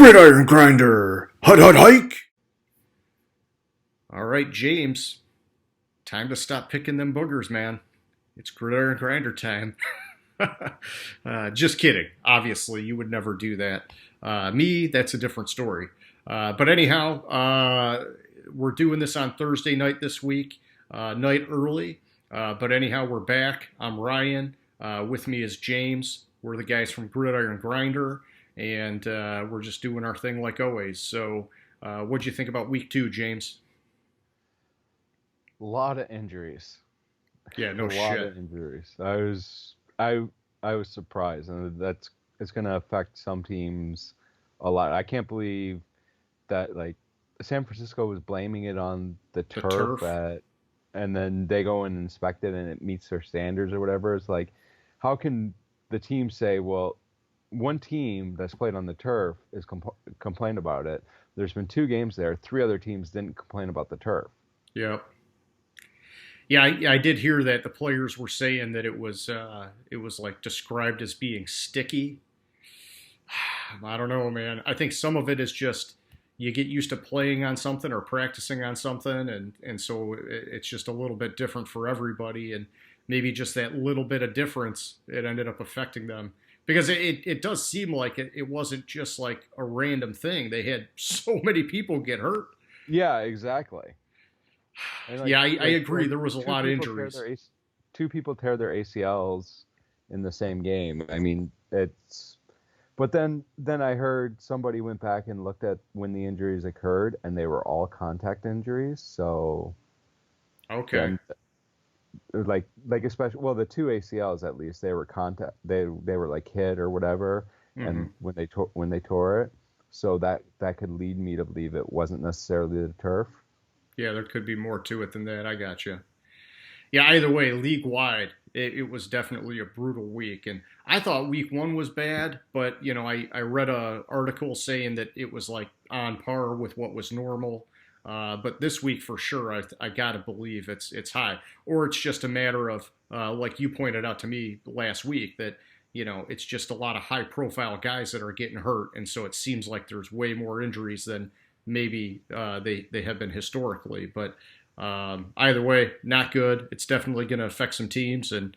Gridiron Grinder! Hut hut hike! All right, James. Time to stop picking them boogers, man. It's Gridiron Grinder time. Just kidding. Obviously, you would never do that. Me, that's a different story. But anyhow, we're doing this on Thursday night this week, night early. But anyhow, we're back. I'm Ryan. With me is James. We're the guys from Gridiron Grinder, and we're just doing our thing like always. So, what'd you think about week 2, James? A lot of injuries. Yeah, A no lot shit. of injuries. I was surprised, and it's going to affect some teams a lot. I can't believe that San Francisco was blaming it on the The turf turf. and then they go and inspect it and it meets their standards or whatever. It's like, how can the team say, well, one team that's played on the turf is complained about it. There's been 2 games there. 3 other teams didn't complain about the turf. Yeah. Yeah, I did hear that the players were saying that it was like described as being sticky. I don't know, man. I think some of it is just you get used to playing on something or practicing on something, and so it's just a little bit different for everybody, and maybe just that little bit of difference it ended up affecting them because it does seem like it wasn't just like a random thing. They had so many people get hurt. Yeah, exactly. And Yeah, I agree. There was a lot of injuries. 2 people tear their ACLs in the same game. I mean, it's. But then I heard somebody went back and looked at when the injuries occurred, and they were all contact injuries. So Okay. then, especially, well, the 2 ACLs at least, they were contact. They were like hit or whatever, and Hmm. when they tore it, so that could lead me to believe it wasn't necessarily the turf. Yeah, there could be more to it than that. I got you. Yeah, either way, league wide, it was definitely a brutal week. And I thought week 1 was bad, but, I read a article saying that it was like on par with what was normal. But this week, for sure, I got to believe it's high. Or it's just a matter of, like you pointed out to me last week, that, it's just a lot of high profile guys that are getting hurt. And so it seems like there's way more injuries than maybe they have been historically. But either way, not good. It's definitely going to affect some teams, and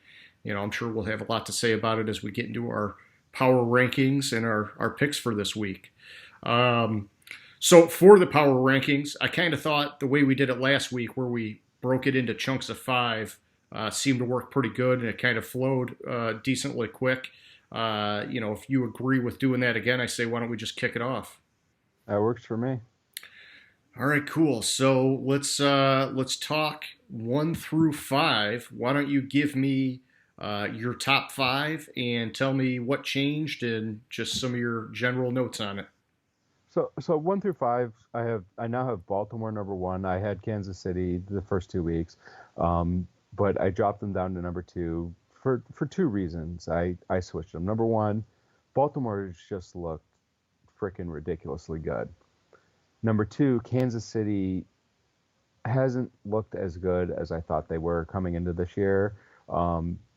I'm sure we'll have a lot to say about it as we get into our power rankings and our picks for this week. Um, so for the power rankings, I kind of thought the way we did it last week, where we broke it into chunks of 5, seemed to work pretty good, and it kind of flowed decently quick. If you agree with doing that again, I say why don't we just kick it off? That works for me. All right, cool. So let's talk 1 through 5. Why don't you give me your top 5 and tell me what changed and just some of your general notes on it. So 1 through 5, I now have Baltimore number 1. I had Kansas City the first 2 weeks, but I dropped them down to number 2 for 2 reasons. I switched them. Number 1, Baltimore just looked freaking ridiculously good. Number 2, Kansas City hasn't looked as good as I thought they were coming into this year.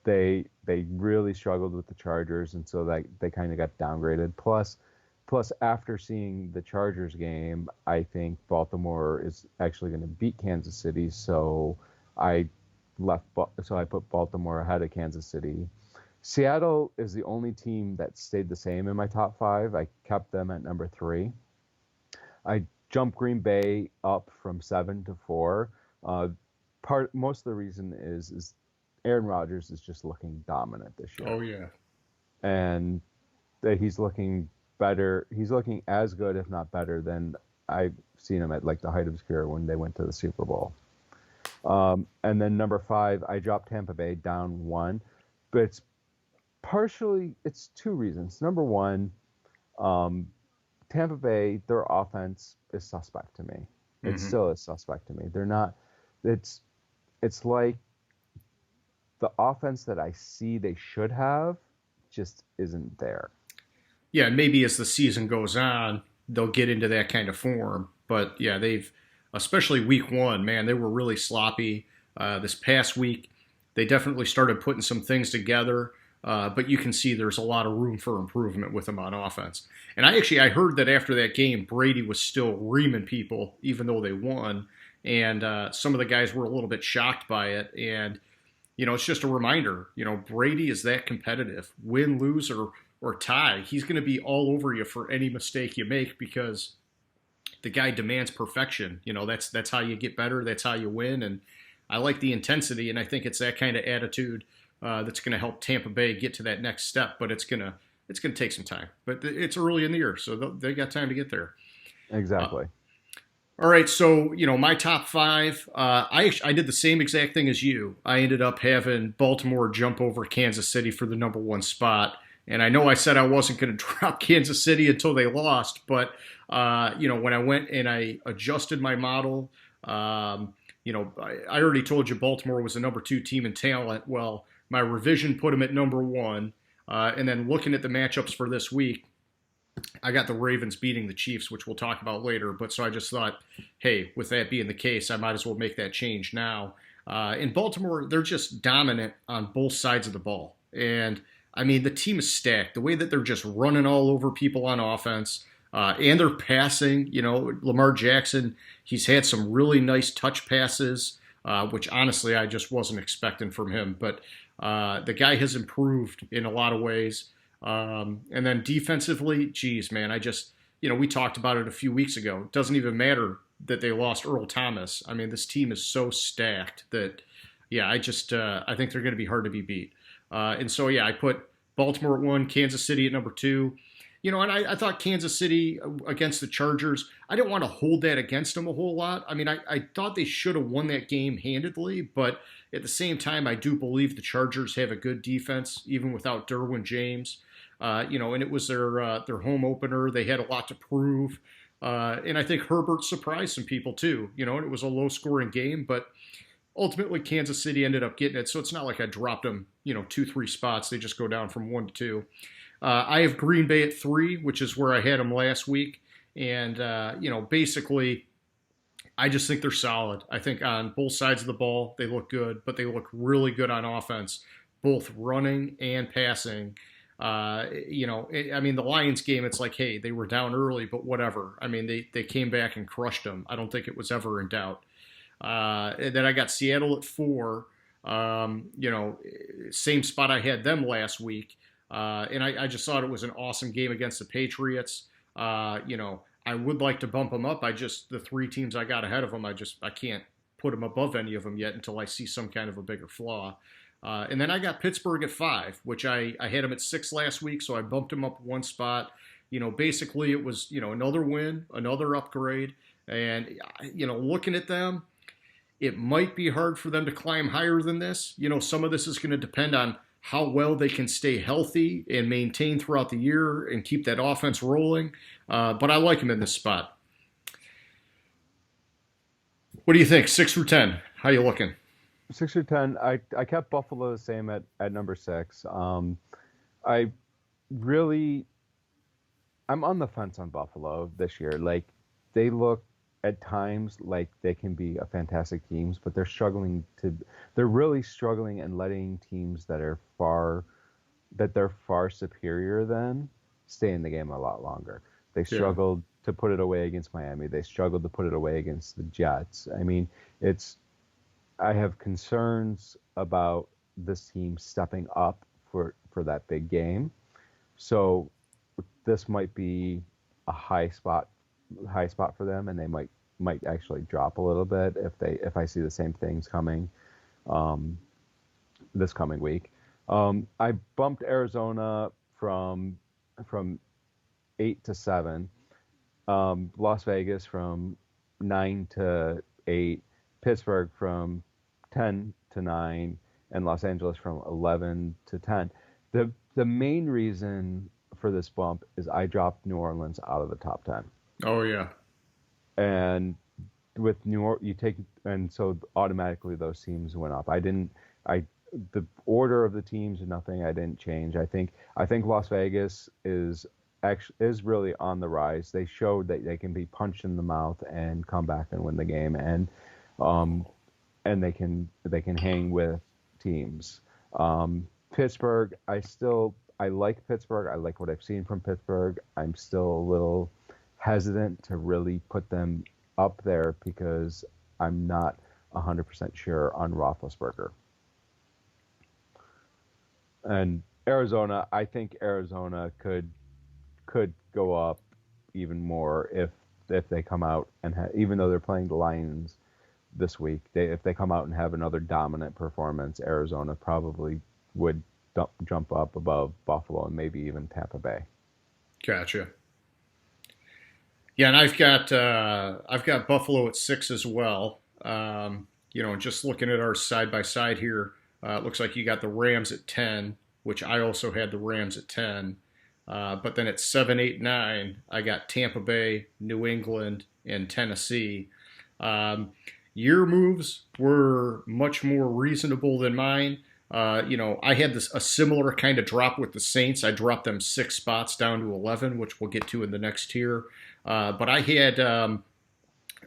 They really struggled with the Chargers, and so they kind of got downgraded. Plus, after seeing the Chargers game, I think Baltimore is actually going to beat Kansas City. So I so I put Baltimore ahead of Kansas City. Seattle is the only team that stayed the same in my top 5. I kept them at number 3. I jumped Green Bay up from 7 to 4. Uh, Most of the reason is Aaron Rodgers is just looking dominant this year, Oh yeah. and that he's looking better. He's looking as good, if not better, than I've seen him at like the height of his career when they went to the Super Bowl. And then number 5, I dropped Tampa Bay down 1, but it's 2 reasons. Number 1. Tampa Bay, their offense is suspect to me. It Hmm. still is suspect to me. They're not. It's like the offense that I see they should have just isn't there. Yeah, and maybe as the season goes on, they'll get into that kind of form. But yeah, especially week 1, man, they were really sloppy. This past week, they definitely started putting some things together. but you can see there's a lot of room for improvement with him on offense. And I heard that after that game, Brady was still reaming people, even though they won. And some of the guys were a little bit shocked by it. And, it's just a reminder, Brady is that competitive. Win, lose, or tie. He's going to be all over you for any mistake you make because the guy demands perfection. That's how you get better. That's how you win. And I like the intensity, and I think it's that kind of attitude that's going to help Tampa Bay get to that next step. But it's going to take some time. But it's early in the year, so they got time to get there. Exactly. All right, so my top five. I did the same exact thing as you. I ended up having Baltimore jump over Kansas City for the number one spot. And I know I said I wasn't going to drop Kansas City until they lost, but when I went and I adjusted my model, I already told you Baltimore was the number 2 team in talent. Well, my revision put them at number 1, and then looking at the matchups for this week, I got the Ravens beating the Chiefs, which we'll talk about later. But so I just thought, hey, with that being the case, I might as well make that change now. In Baltimore, they're just dominant on both sides of the ball, and I mean, the team is stacked. The way that they're just running all over people on offense, and they're passing. Lamar Jackson, he's had some really nice touch passes, which honestly I just wasn't expecting from him. But the guy has improved in a lot of ways. And then defensively, geez, man, we talked about it a few weeks ago. It doesn't even matter that they lost Earl Thomas. I mean, this team is so stacked that, yeah, I think they're going to be hard to be beat. And so, yeah, I put Baltimore at 1, Kansas City at number 2. And I thought Kansas City against the Chargers, I didn't want to hold that against them a whole lot. I mean, I thought they should have won that game handedly, but at the same time, I do believe the Chargers have a good defense, even without Derwin James. And it was their home opener. They had a lot to prove. And I think Herbert surprised some people too, and it was a low-scoring game, but ultimately, Kansas City ended up getting it, so it's not like I dropped them, 2-3 spots. They just go down from 1 to 2. I have Green Bay at 3, which is where I had them last week. And, basically, I just think they're solid. I think on both sides of the ball, they look good, but they look really good on offense, both running and passing. The Lions game, it's like, hey, they were down early, but whatever. I mean, they came back and crushed them. I don't think it was ever in doubt. And then I got Seattle at 4, same spot I had them last week. And I just thought it was an awesome game against the Patriots. I would like to bump them up. The 3 teams I got ahead of them, I can't put them above any of them yet until I see some kind of a bigger flaw. And then I got Pittsburgh at 5, which I had them at 6 last week, so I bumped them up 1 spot. Basically it was, another win, another upgrade. And, looking at them, it might be hard for them to climb higher than this. Some of this is going to depend on how well they can stay healthy and maintain throughout the year and keep that offense rolling. But I like them in this spot. What do you think? 6 through 10. How you looking? 6 through 10. I kept Buffalo the same at number 6. I'm on the fence on Buffalo this year. Like, they look at times like they can be a fantastic teams, but they're really struggling and letting teams that they're far superior than stay in the game a lot longer. They struggled to put it away against Miami. They struggled to put it away against the Jets. I mean, I have concerns about this team stepping up for that big game. So this might be a high spot for them, and they might actually drop a little bit if I see the same things coming this coming week. I bumped Arizona from 8 to 7, Las Vegas from 9 to 8, Pittsburgh from 10 to 9, and Los Angeles from 11 to 10. The main reason for this bump is I dropped New Orleans out of the top 10. Oh yeah. And with New Orleans, and so automatically those teams went up. The order of the teams and nothing I didn't change. I think Las Vegas is really on the rise. They showed that they can be punched in the mouth and come back and win the game, and they can hang with teams. Pittsburgh, I like Pittsburgh. I like what I've seen from Pittsburgh. I'm still a little hesitant to really put them up there because I'm not 100% sure on Roethlisberger. And Arizona, I think Arizona could go up even more if they come out and even though they're playing the Lions this week, if they come out and have another dominant performance, Arizona probably would jump up above Buffalo and maybe even Tampa Bay. Gotcha. Yeah, and I've got Buffalo at 6 as well. Just looking at our side by side here, it looks like you got the Rams at 10, which I also had the Rams at 10. But then at 7, 8, 9, I got Tampa Bay, New England, and Tennessee. Your moves were much more reasonable than mine. I had a similar kind of drop with the Saints. I dropped them 6 spots down to 11, which we'll get to in the next tier. But I had,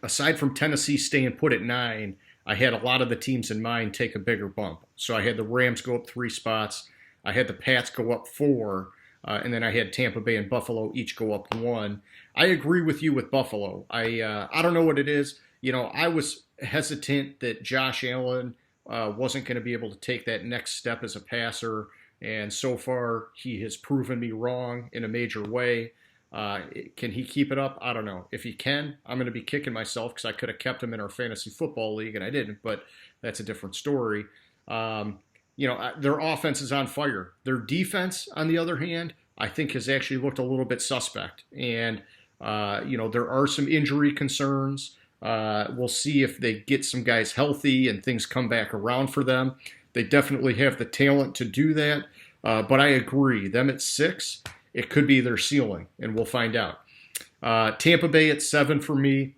aside from Tennessee staying put at 9, I had a lot of the teams in mind take a bigger bump. So I had the Rams go up 3 spots. I had the Pats go up 4. And then I had Tampa Bay and Buffalo each go up 1. I agree with you with Buffalo. I don't know what it is. I was hesitant that Josh Allen wasn't going to be able to take that next step as a passer. And so far, he has proven me wrong in a major way. Can he keep it up? I don't know. If he can, I'm going to be kicking myself because I could have kept him in our fantasy football league and I didn't, but that's a different story. Their offense is on fire. Their defense, on the other hand, I think has actually looked a little bit suspect. And, there are some injury concerns. We'll see if they get some guys healthy and things come back around for them. They definitely have the talent to do that. But I agree. Them at 6, it could be their ceiling, and we'll find out. Tampa Bay at 7 for me.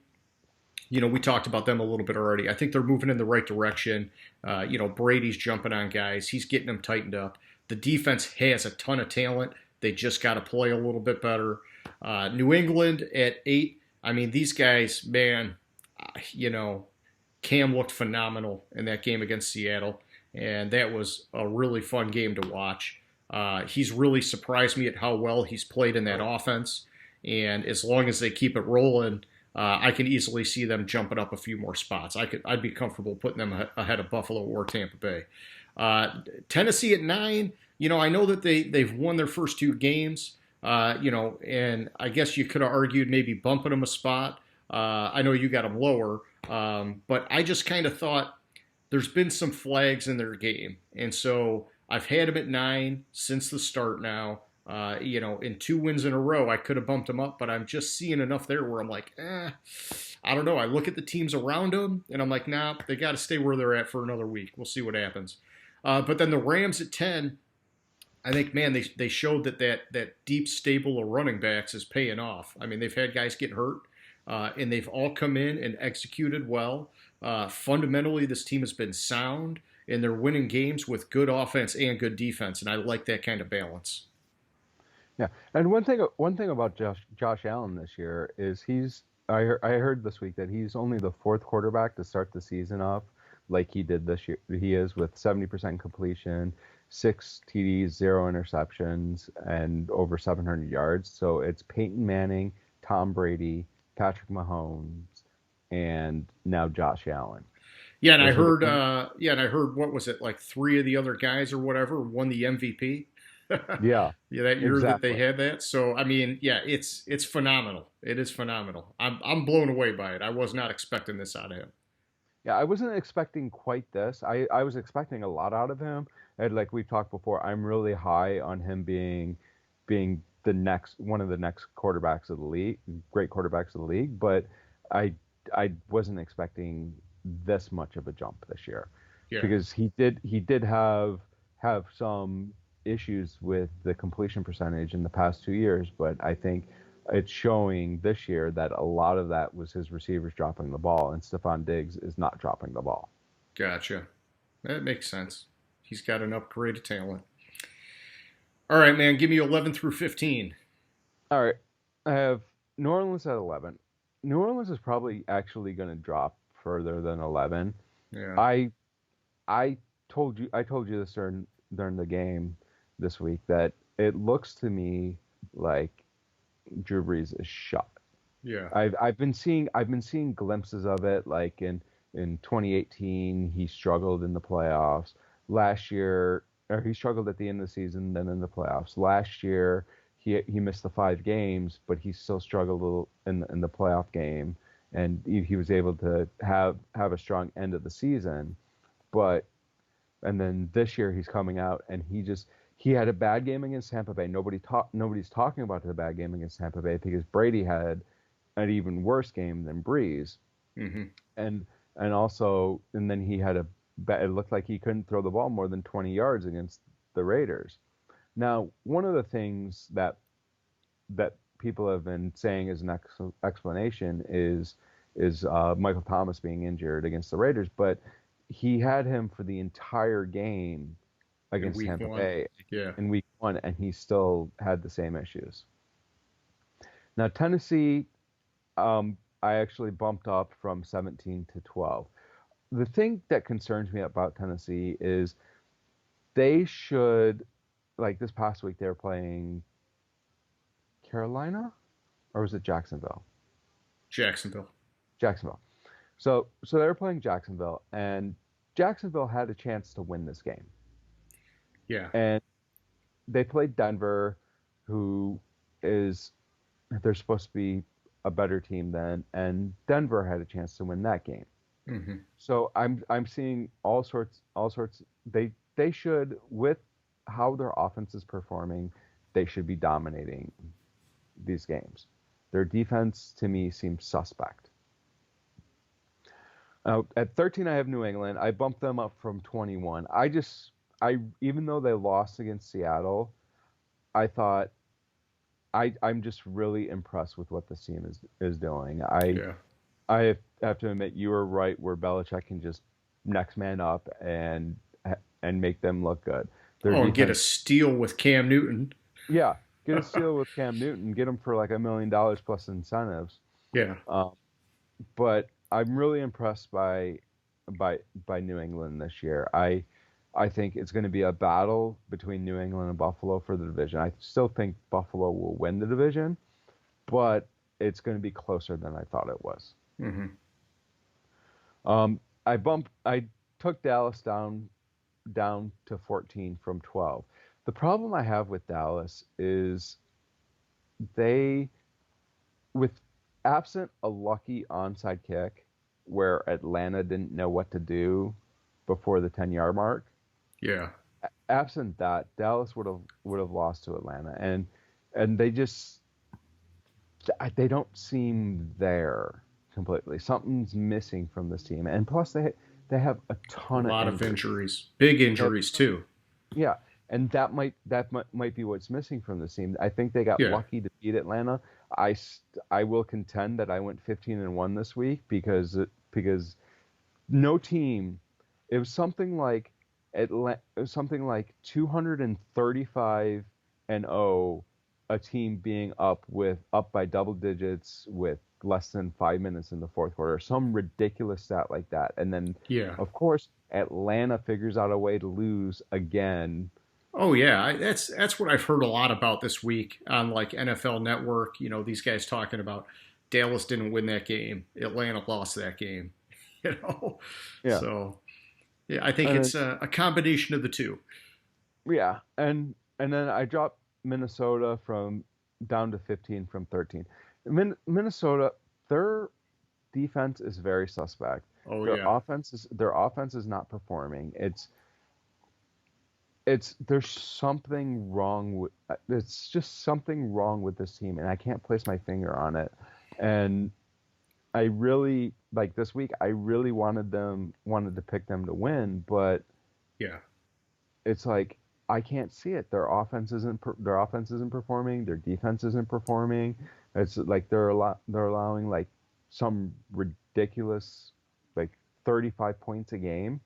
We talked about them a little bit already. I think they're moving in the right direction. Brady's jumping on guys. He's getting them tightened up. The defense has a ton of talent. They just got to play a little bit better. New England at 8. I mean, these guys, man, Cam looked phenomenal in that game against Seattle, and that was a really fun game to watch. He's really surprised me at how well he's played in that offense, and as long as they keep it rolling, I can easily see them jumping up a few more spots. I'd be comfortable putting them ahead of Buffalo or Tampa Bay. Tennessee at 9. I know that they've won their first 2 games. And I guess you could have argued maybe bumping them a spot. I know you got them lower, but I just kind of thought there's been some flags in their game, and so I've had them at 9 since the start now. In 2 wins in a row, I could have bumped them up, but I'm just seeing enough there where I'm like, I don't know. I look at the teams around them, and I'm like, nah, they got to stay where they're at for another week. We'll see what happens. But then the Rams at 10, I think, man, they showed that deep stable of running backs is paying off. I mean, they've had guys get hurt, and they've all come in and executed well. Fundamentally, this team has been sound, and they're winning games with good offense and good defense, and I like that kind of balance. Yeah, and one thing about Josh Allen this year is I heard this week that he's only the 4th quarterback to start the season off like he did this year. He is with 70% completion, 6 TDs, 0 interceptions, and over 700 yards. So it's Peyton Manning, Tom Brady, Patrick Mahomes, and now Josh Allen. Yeah, and I heard, what was it, like 3 of the other guys or whatever won the MVP. Yeah, that year exactly. That they had that. So I mean, yeah, it's phenomenal. It is phenomenal. I'm blown away by it. I was not expecting this out of him. Yeah, I wasn't expecting quite this. I was expecting a lot out of him. And like we talked before, I'm really high on him being one of the next quarterbacks of the league, great quarterbacks of the league. But I wasn't expecting this much of a jump this year, because he did have some issues with the completion percentage in the past 2 years, but I think it's showing this year that a lot of that was his receivers dropping the ball, and Stephon Diggs is not dropping the ball. Gotcha. That makes sense. He's got an upgrade of talent. All right, man, give me 11 through 15. All right. I have New Orleans at 11. New Orleans is probably actually going to drop further than 11. Yeah. I told you this during the game this week that it looks to me like Drew Brees is shot. Yeah. I've been seeing glimpses of it, like in 2018 he struggled in the playoffs. Last year, or he struggled at the end of the season, then in the playoffs. Last year he missed the 5 games, but he still struggled a little in the playoff game, and he was able to have a strong end of the season. But and then this year he's coming out and he had a bad game against Tampa Bay. Nobody's talking about the bad game against Tampa Bay because Brady had an even worse game than Breeze. Mm-hmm. And also then he had it looked like he couldn't throw the ball more than 20 yards against the Raiders. Now, one of the things that people have been saying as an explanation is Michael Thomas being injured against the Raiders, but he had him for the entire game against Tampa Bay in week 1, and he still had the same issues. Now, Tennessee, I actually bumped up from 17 to 12. The thing that concerns me about Tennessee is they should, like this past week, they were playing Carolina, or was it Jacksonville? Jacksonville. So they were playing Jacksonville, and Jacksonville had a chance to win this game. Yeah. And they played Denver, they're supposed to be a better team than, and Denver had a chance to win that game. Mm-hmm. So I'm seeing all sorts. They should, with how their offense is performing, they should be dominating these games. Their defense to me seems suspect. At 13, I have New England. I bumped them up from 21. Even though they lost against Seattle, I thought I'm just really impressed with what this team is doing. I have to admit, you were right where Belichick can just next man up and make them look good. And get a steal with Cam Newton. Yeah, get a steal with Cam Newton. Get him for like $1 million plus incentives. Yeah. But I'm really impressed by New England this year. I think it's going to be a battle between New England and Buffalo for the division. I still think Buffalo will win the division, but it's going to be closer than I thought it was. Mm-hmm. I took Dallas down to 14 from 12. The problem I have with Dallas is with absent a lucky onside kick where Atlanta didn't know what to do before the 10-yard mark. Yeah. Absent that, Dallas would have lost to Atlanta, and they don't seem there completely. Something's missing from this team, and plus they have a lot of injuries, big injuries too. Yeah, and that might be what's missing from this team. I think they got lucky to beat Atlanta. I will contend that I went 15-1 this week because no team. It was something like 235-0, a team being up by double digits with less than 5 minutes in the fourth quarter, some ridiculous stat like that. And then, of course, Atlanta figures out a way to lose again. Oh yeah, that's what I've heard a lot about this week on like NFL Network. You know, these guys talking about Dallas didn't win that game, Atlanta lost that game. You know, so yeah, I think it's a combination of the two. Yeah, and then I dropped Minnesota down to 15 from 13. Minnesota, their defense is very suspect. Oh, their offense is not performing. There's something wrong it's just something wrong with this team, and I can't place my finger on it. And I really, like this week, I really wanted to pick them to win, but it's like I can't see it. Their offense isn't performing. Their defense isn't performing. It's like they're allowing like some ridiculous like 35 points a game.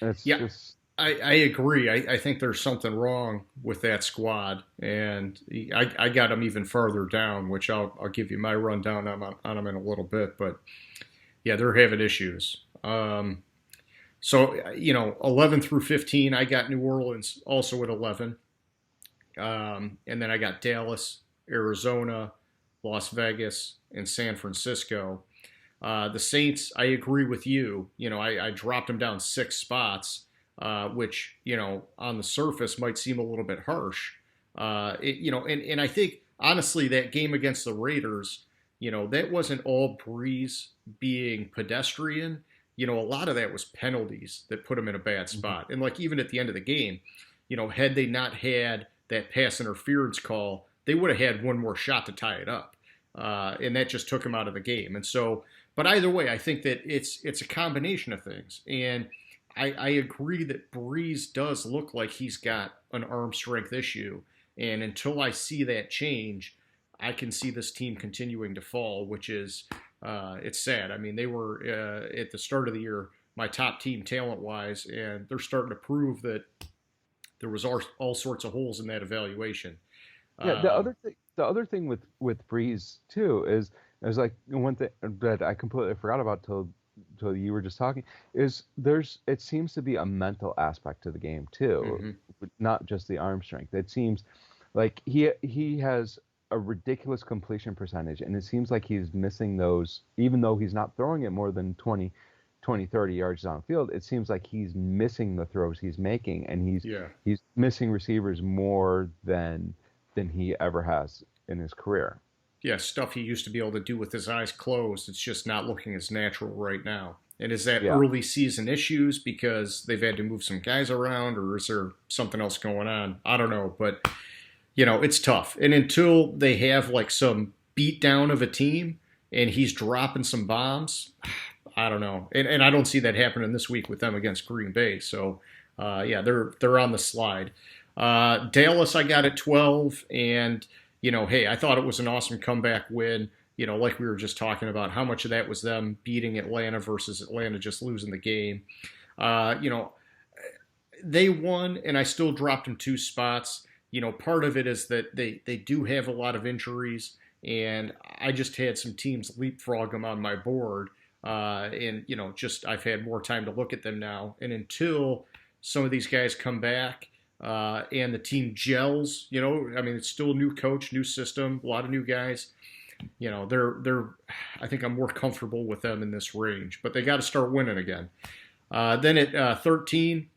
It's just. I agree. I think there's something wrong with that squad, and I got them even further down, which I'll give you my rundown on them in a little bit. But yeah, they're having issues. So, 11 through 15, I got New Orleans also at 11. And then I got Dallas, Arizona, Las Vegas, and San Francisco. The Saints, I agree with you. I dropped them down 6 spots, which, on the surface might seem a little bit harsh. And I think, honestly, that game against the Raiders, that wasn't all Breeze being pedestrian. A lot of that was penalties that put him in a bad spot. And like even at the end of the game, had they not had that pass interference call, they would have had one more shot to tie it up. And that just took him out of the game. And so, but either way, I think that it's a combination of things. And I agree that Breeze does look like he's got an arm strength issue. And until I see that change, I can see this team continuing to fall, which is it's sad. I mean, they were at the start of the year my top team talent-wise, and they're starting to prove that there was all sorts of holes in that evaluation. Yeah, the other thing with Breeze too is like one thing that I completely forgot about till you were just talking is it seems to be a mental aspect to the game too, not just the arm strength. It seems like he has a ridiculous completion percentage, and it seems like he's missing those, even though he's not throwing it more than 20, 30 yards downfield. It seems like he's missing the throws he's making, and he's missing receivers more than he ever has in his career. Yeah, stuff he used to be able to do with his eyes closed. It's just not looking as natural right now. And is that early season issues because they've had to move some guys around, or is there something else going on? I don't know, but it's tough. And until they have like some beatdown of a team and he's dropping some bombs, I don't know. And I don't see that happening this week with them against Green Bay. So, they're on the slide. Dallas, I got at 12. And, hey, I thought it was an awesome comeback win. Like we were just talking about, how much of that was them beating Atlanta versus Atlanta just losing the game. They won, and I still dropped them 2 spots. Part of it is that they do have a lot of injuries, and I just had some teams leapfrog them on my board. And I've had more time to look at them now. And until some of these guys come back and the team gels, it's still a new coach, new system, a lot of new guys. I think I'm more comfortable with them in this range, but they got to start winning again. Then at 13,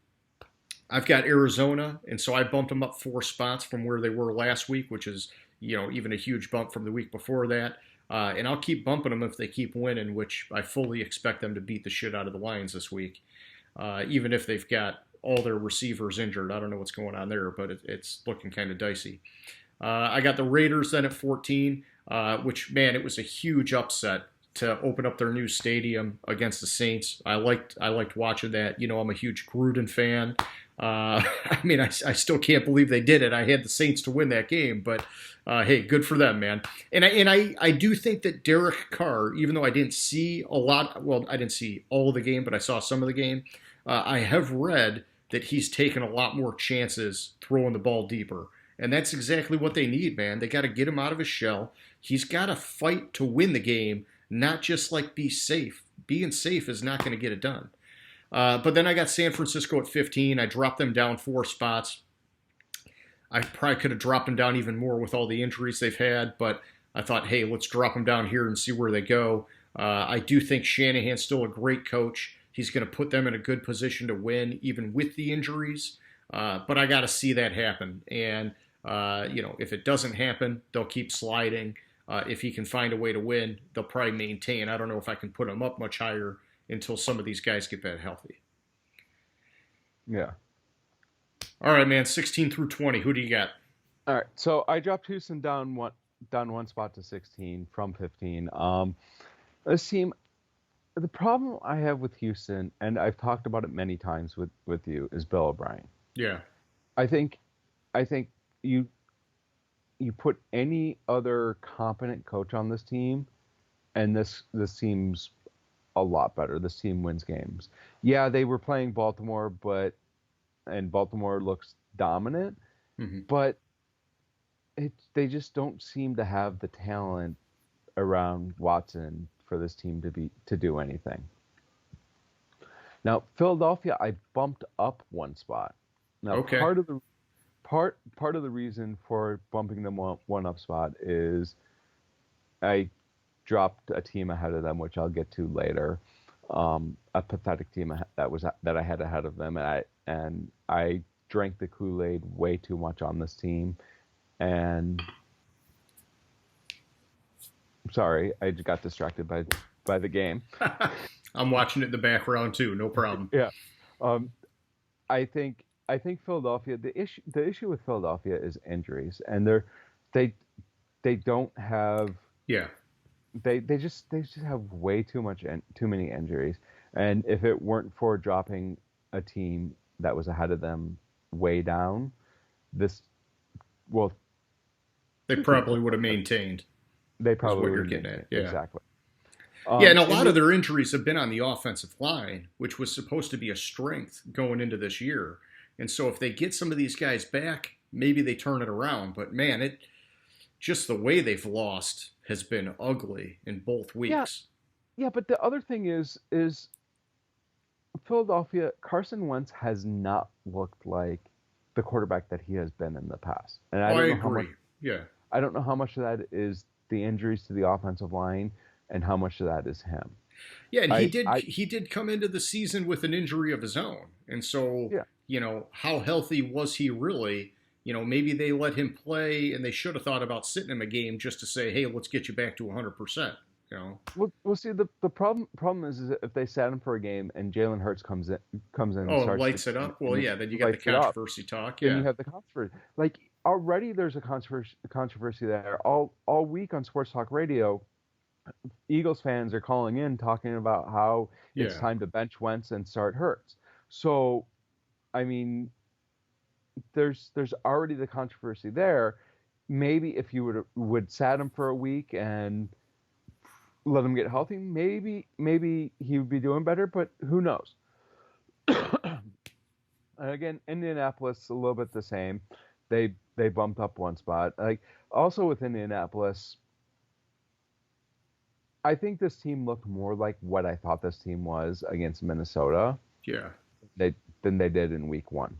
I've got Arizona, and so I bumped them up 4 spots from where they were last week, which is, even a huge bump from the week before that. And I'll keep bumping them if they keep winning, which I fully expect them to beat the shit out of the Lions this week, even if they've got all their receivers injured. I don't know what's going on there, but it's looking kind of dicey. I got the Raiders then at 14, which, man, it was a huge upset to open up their new stadium against the Saints. I liked watching that. I'm a huge Gruden fan. I still can't believe they did it. I had the Saints to win that game, but hey, good for them, man. And I do think that Derek Carr, even though I didn't see a lot, well, I didn't see all of the game, but I saw some of the game. I have read that he's taken a lot more chances throwing the ball deeper. And that's exactly what they need, man. They got to get him out of his shell. He's got to fight to win the game, not just like be safe. Being safe is not going to get it done. But then I got San Francisco at 15. I dropped them down 4 spots. I probably could have dropped them down even more with all the injuries they've had, but I thought, hey, let's drop them down here and see where they go. I do think Shanahan's still a great coach. He's going to put them in a good position to win, even with the injuries. But I got to see that happen. And, if it doesn't happen, they'll keep sliding. If he can find a way to win, they'll probably maintain. I don't know if I can put them up much higher until some of these guys get back healthy. Yeah. All right, man. 16 through 20. Who do you got? All right. So I dropped Houston down one spot to 16 from 15. This team, the problem I have with Houston, and I've talked about it many times with you, is Bill O'Brien. Yeah. I think you put any other competent coach on this team, and this team's a lot better. This team wins games. Yeah, they were playing Baltimore, and Baltimore looks dominant, but they just don't seem to have the talent around Watson for this team to do anything. Now, Philadelphia, I bumped up one spot. Now, Okay. part of the reason for bumping them one up spot is I dropped a team ahead of them, which I'll get to later. A pathetic team that I had ahead of them, and I drank the Kool-Aid way too much on this team, and sorry, I just got distracted by the game. I'm watching it in the background too. No problem. Yeah, um, I think Philadelphia. The issue with Philadelphia is injuries, and they they don't have Yeah. they just have way too many injuries. And if it weren't for dropping a team that was ahead of them way down, this well They probably would have maintained, they is probably what you're would have getting made at. it. Yeah. Exactly. Yeah, and a And lot of their injuries have been on the offensive line, which was supposed to be a strength going into this year. And so if they get some of these guys back, maybe they turn it around. But man, it just the way they've lost has been ugly in both yeah, weeks. yeah, but the other thing is Philadelphia. Carson Wentz has not looked like the quarterback that he has been in the past, and Oh, I agree. Yeah. I don't know how much of that is the injuries to the offensive line, and how much of that is him. Yeah, and I he did come into the season with an injury of his own. And so, Yeah, how healthy was he really? Maybe they let him play and they should have thought about sitting him a game just to say, "Hey, let's get you back to 100%." Well, see, the problem is that if they sat him for a game and Jalen Hurts comes in and Oh, starts lights it up. Well, and yeah, then you got the lights it up, controversy talk. then you Yeah. have the controversy. Like already, there's a controversy there. All week on Sports Talk Radio, Eagles fans are calling in talking about how it's Yeah. time to bench Wentz and start Hurts. So, I mean, there's already the controversy there. Maybe if you would sat him for a week and let him get healthy, maybe he would be doing better. But who knows? And again, Indianapolis a little bit the same. They bumped up one spot. Like also with Indianapolis, I think this team looked more like what I thought this team was against Minnesota. Yeah. They than they did in week one.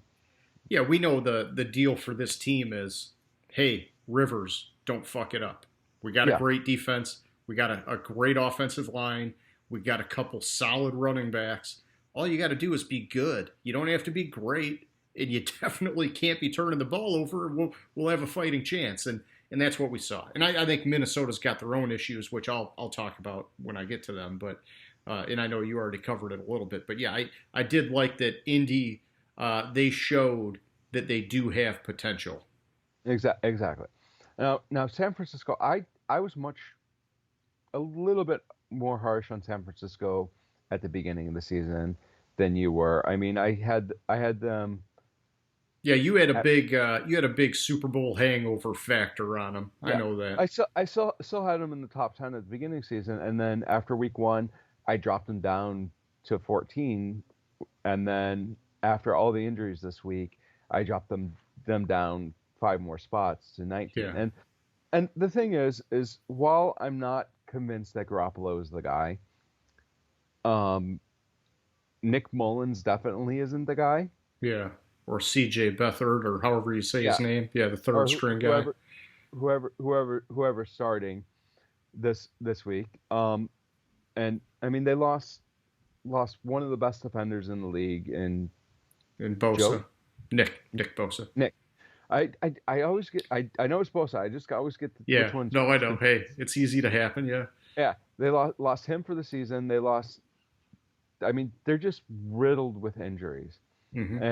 Yeah, we know the deal for this team is, hey, Rivers, don't fuck it up. We got a Yeah, great defense. We got a great offensive line. We got a couple solid running backs. All you got to do is be good. You don't have to be great, and you definitely can't be turning the ball over. We'll have a fighting chance, and that's what we saw. And I think Minnesota's got their own issues, which I'll talk about when I get to them. But and I know you already covered it a little bit. But yeah, I did like that Indy. They showed that they do have potential. exactly. Now San Francisco, I was a little bit more harsh on San Francisco at the beginning of the season than you were. I mean, I had them. Yeah, At, you had a big Super Bowl hangover factor on them. I yeah, know that. I still had them in the top 10 at the beginning of the season, and then after week one, I dropped them down to 14, and then after all the injuries this week, I dropped them down five more spots to 19. Yeah. And the thing is while I'm not convinced that Garoppolo is the guy, um, Nick Mullins definitely isn't the guy. Yeah. Or CJ Beathard or however you say his Yeah, name. Yeah, the or third string guy. whoever's starting this week. And I mean they lost one of the best defenders in the league in And Joe Bosa. Nick Bosa. Nick. I always get I know it's Bosa. I just always get Yeah. which one's No, I which. know. Hey, it's easy to happen. Yeah. Yeah, they lost him for the season. They lost. I mean, they're just riddled with injuries, Hmm.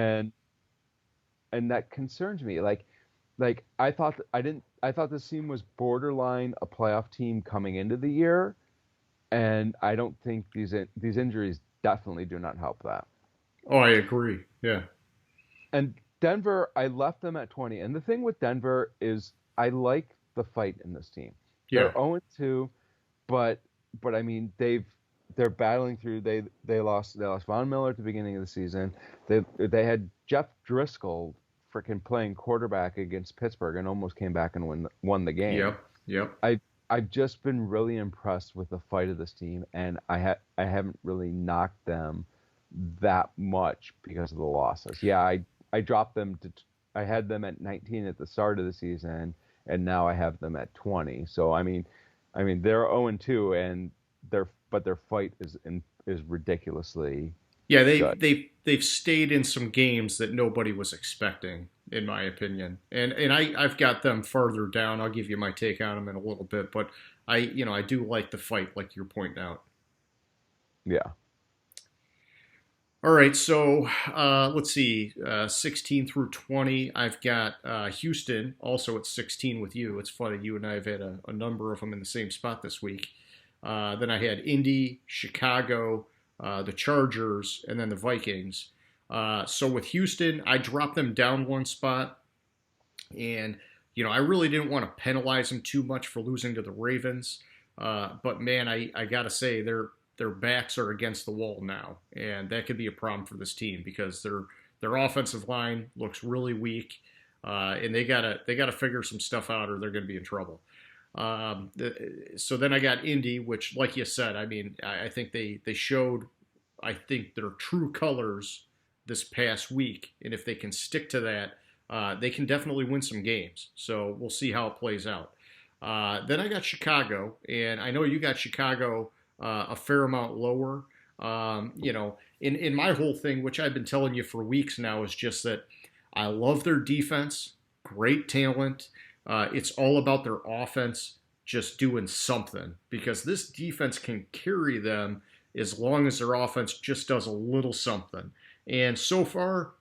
and that concerns me. Like I thought this team was borderline a playoff team coming into the year, and I don't think these injuries definitely do not help that. Oh, I agree. Yeah. And Denver, I left them at 20. And the thing with Denver is I like the fight in this team. They're Yeah. 0-2, but I mean they're battling through. They lost Von Miller at the beginning of the season. They had Jeff Driscoll freaking playing quarterback against Pittsburgh and almost came back and won the game. Yep. Yep. I've just been really impressed with the fight of this team, and I haven't really knocked them that much because of the losses. Yeah, I dropped them I had them at 19 at the start of the season, and now I have them at 20. So I mean they're 0-2, and their fight is ridiculously Yeah, good. they've stayed in some games that nobody was expecting, in my opinion. And I've got them farther down. I'll give you my take on them in a little bit, but I do like the fight, like you're pointing out. Yeah. All right, so let's see, 16 through 20. I've got Houston also at 16 with you. It's funny, you and I have had a number of them in the same spot this week. Then I had Indy, Chicago, the Chargers, and then the Vikings. So with Houston, I dropped them down one spot, and I really didn't want to penalize them too much for losing to the Ravens. But man, I gotta say their backs are against the wall now, and that could be a problem for this team because their offensive line looks really weak, and they gotta figure some stuff out or they're gonna be in trouble. So then I got Indy, which, like you said, I mean, I think they showed, I think, their true colors this past week, and if they can stick to that, they can definitely win some games. So we'll see how it plays out. Then I got Chicago, and I know you got Chicago a fair amount lower. In my whole thing, which I've been telling you for weeks now, is just that I love their defense, great talent. It's all about their offense just doing something because this defense can carry them as long as their offense just does a little something. And so far,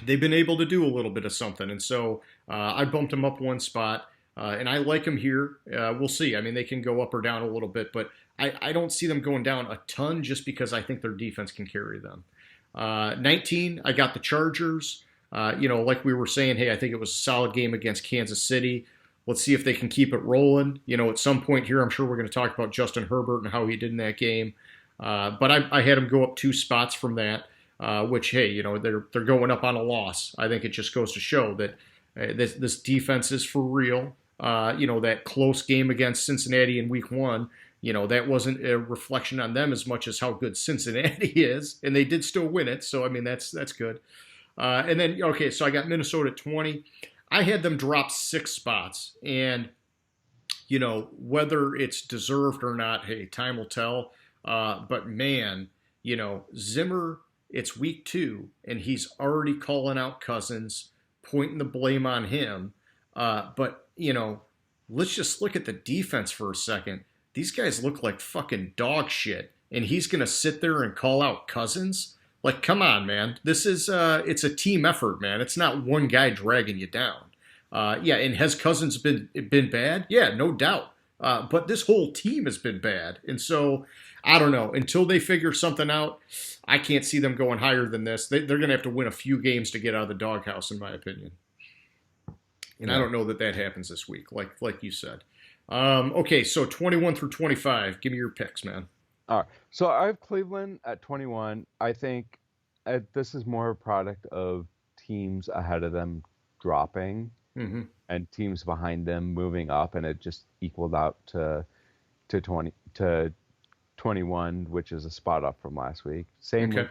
they've been able to do a little bit of something. And so I bumped them up one spot, and I like them here. We'll see. I mean, they can go up or down a little bit, but I don't see them going down a ton just because I think their defense can carry them. 19, I got the Chargers. Like we were saying, hey, I think it was a solid game against Kansas City. Let's see if they can keep it rolling. At some point here, I'm sure we're going to talk about Justin Herbert and how he did in that game. But I had him go up 2 spots from that, which, hey, they're going up on a loss. I think it just goes to show that this defense is for real. That close game against Cincinnati in week 1, that wasn't a reflection on them as much as how good Cincinnati is, and they did still win it. So, I mean, that's good. And then, okay, so I got Minnesota at 20. I had them drop 6 spots, and whether it's deserved or not, hey, time will tell. But man, Zimmer, it's week 2, and he's already calling out Cousins, pointing the blame on him. But let's just look at the defense for a second. These guys look like fucking dog shit, and he's gonna sit there and call out Cousins? Like, come on, man. This is it's a team effort, man. It's not one guy dragging you down. Yeah, and has Cousins been bad? Yeah, no doubt. But this whole team has been bad, and so I don't know. Until they figure something out, I can't see them going higher than this. They're going to have to win a few games to get out of the doghouse, in my opinion. And I don't know that happens this week, like you said. Okay, so 21 through 25. Give me your picks, man. All right. So I have Cleveland at 21. I think this is more a product of teams ahead of them dropping and teams behind them moving up, and it just equaled out to 21, which is a spot up from last week. Same with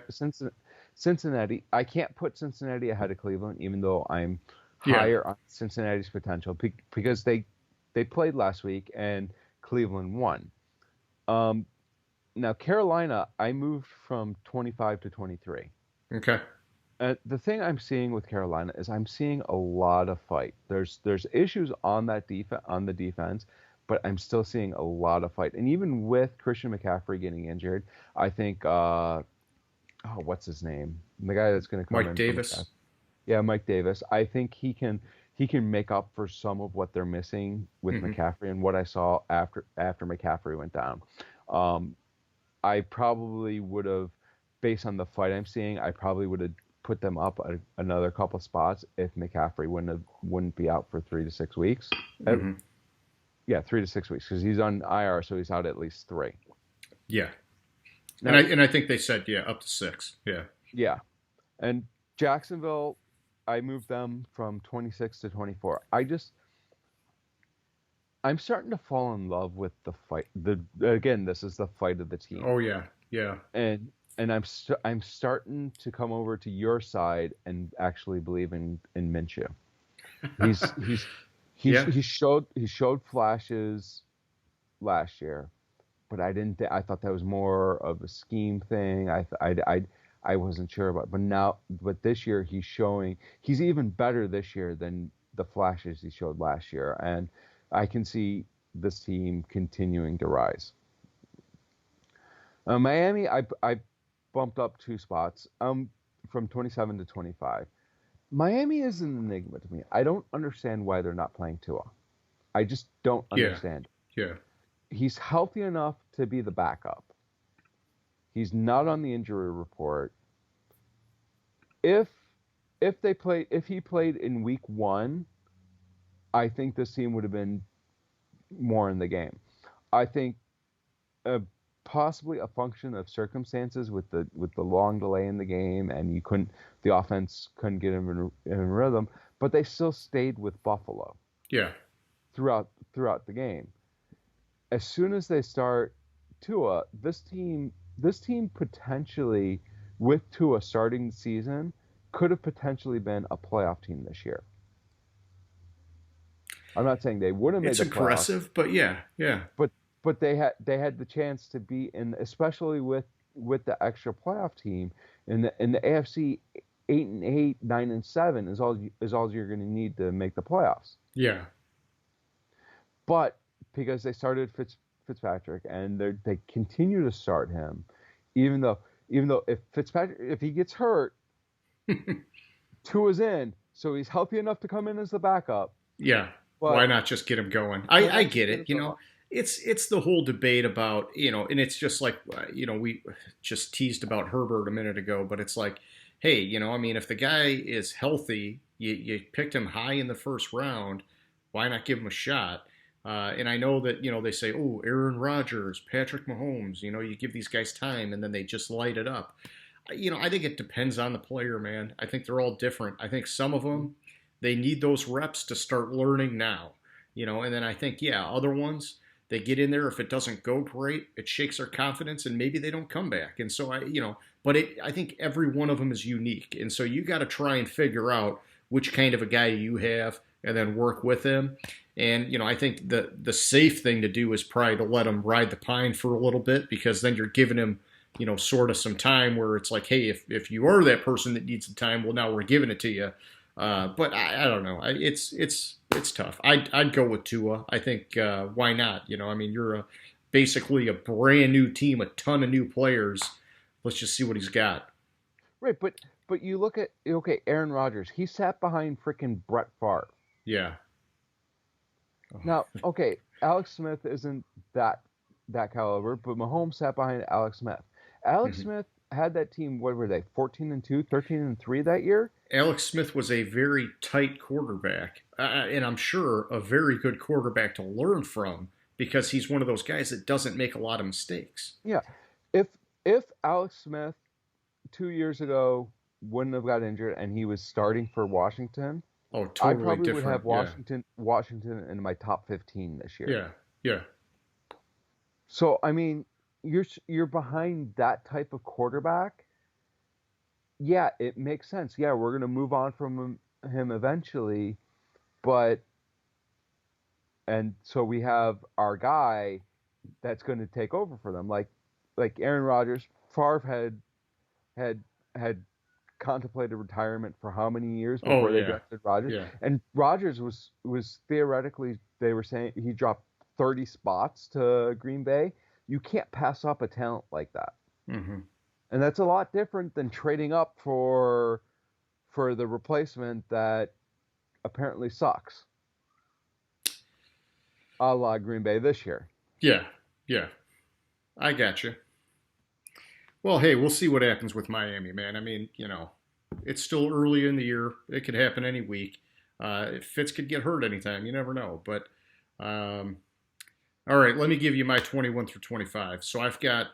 Cincinnati. I can't put Cincinnati ahead of Cleveland, even though I'm higher on Cincinnati's potential because they played last week and Cleveland won. Now, Carolina, I moved from 25 to 23. Okay. The thing I'm seeing with Carolina is I'm seeing a lot of fight. There's issues on the defense, but I'm still seeing a lot of fight. And even with Christian McCaffrey getting injured, I think what's his name? The guy that's going to come in. Mike Davis. Yeah, Mike Davis. I think he can make up for some of what they're missing with McCaffrey and what I saw after McCaffrey went down. I probably would have, based on the fight I'm seeing, I probably would have put them up another couple spots if McCaffrey wouldn't be out for 3 to 6 weeks. Yeah, 3 to 6 weeks because he's on IR, so he's out at least 3. Yeah, now, and I think they said up to 6. Yeah. Yeah, and Jacksonville, I moved them from 26 to 24. I'm starting to fall in love with the fight. Again, this is the fight of the team. Oh yeah, yeah. And and I'm starting to come over to your side and actually believe in Minshew. He's he's Yeah. he showed flashes last year, but I didn't. I thought that was more of a scheme thing. I wasn't sure about. But this year he's even better this year than the flashes he showed last year, and I can see this team continuing to rise. Miami, I bumped up 2 spots, from 27 to 25. Miami is an enigma to me. I don't understand why they're not playing Tua. I just don't Yeah. understand. Yeah. He's healthy enough to be the backup. He's not on the injury report. If if he played in week 1, I think this team would have been more in the game. I think uh, possibly a function of circumstances with the long delay in the game, and the offense couldn't get him in rhythm, but they still stayed with Buffalo Yeah. throughout the game. As soon as they start Tua, this team potentially, with Tua starting the season, could have potentially been a playoff team this year. I'm not saying they would have made It's the playoffs, impressive, but yeah. Yeah. but they had the chance to be in, especially with the extra playoff team in the AFC. 8-8, 9-7 is all you're going to need to make the playoffs. Yeah. But because they started Fitzpatrick, and they continue to start him, even though if he gets hurt, Tua's in, so he's healthy enough to come in as the backup. Yeah. But Why not just get him going? I get it. It's the whole debate about, and it's just like, we just teased about Herbert a minute ago, but it's like, hey, if the guy is healthy, you picked him high in the first round, why not give him a shot? And I know that, they say, oh, Aaron Rodgers, Patrick Mahomes, you give these guys time and then they just light it up. I think it depends on the player, man. I think they're all different. I think some of them, they need those reps to start learning now, and then I think, yeah, other ones, they get in there. If it doesn't go great, it shakes their confidence and maybe they don't come back. And so I think every one of them is unique. And so you got to try and figure out which kind of a guy you have and then work with him. And, I think the safe thing to do is probably to let him ride the pine for a little bit, because then you're giving him, sort of some time where it's like, hey, if you are that person that needs the time, well, now we're giving it to you. But I don't know. It's tough. I'd go with Tua. I think, why not? You're basically a brand new team, a ton of new players. Let's just see what he's got. right, but you look at, Aaron Rodgers. He sat behind freaking Brett Favre. Yeah. Now, Alex Smith isn't that caliber, but Mahomes sat behind Alex Smith. Alex Smith had that team. What were they? 14-2, 13-3 that year. Alex Smith was a very tight quarterback, and I'm sure a very good quarterback to learn from, because he's one of those guys that doesn't make a lot of mistakes. Yeah. If Alex Smith 2 years ago wouldn't have got injured and he was starting for Washington, Oh, totally I probably different. would have Washington in my top 15 this year. Yeah. Yeah. So you're behind that type of quarterback. Yeah, it makes sense. Yeah, we're gonna move on from him eventually, and so we have our guy that's going to take over for them, like Aaron Rodgers. Favre had contemplated retirement for how many years before they drafted Rodgers? Yeah. And Rodgers was theoretically, they were saying he dropped 30 spots to Green Bay. You can't pass up a talent like that. Mm-hmm. And that's a lot different than trading up for the replacement that apparently sucks, a la Green Bay this year. Yeah. Yeah. I got you. Well, hey, we'll see what happens with Miami, man. It's still early in the year. It could happen any week. Fitz could get hurt anytime. You never know. But, all right, let me give you my 21 through 25. So I've got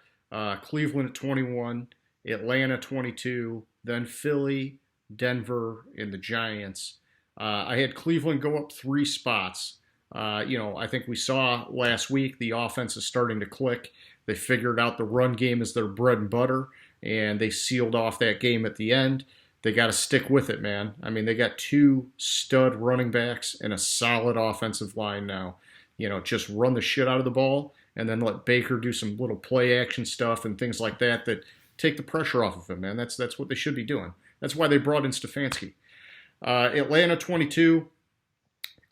Cleveland at 21, Atlanta 22, then Philly, Denver, and the Giants. I had Cleveland go up 3 spots. I think we saw last week the offense is starting to click. They figured out the run game is their bread and butter. and they sealed off that game at the end. They got to stick with it, man. I mean, they got 2 stud running backs and a solid offensive line now. Just run the shit out of the ball and then let Baker do some little play action stuff and things like that take the pressure off of him, man. That's what they should be doing. That's why they brought in Stefanski. Atlanta 22.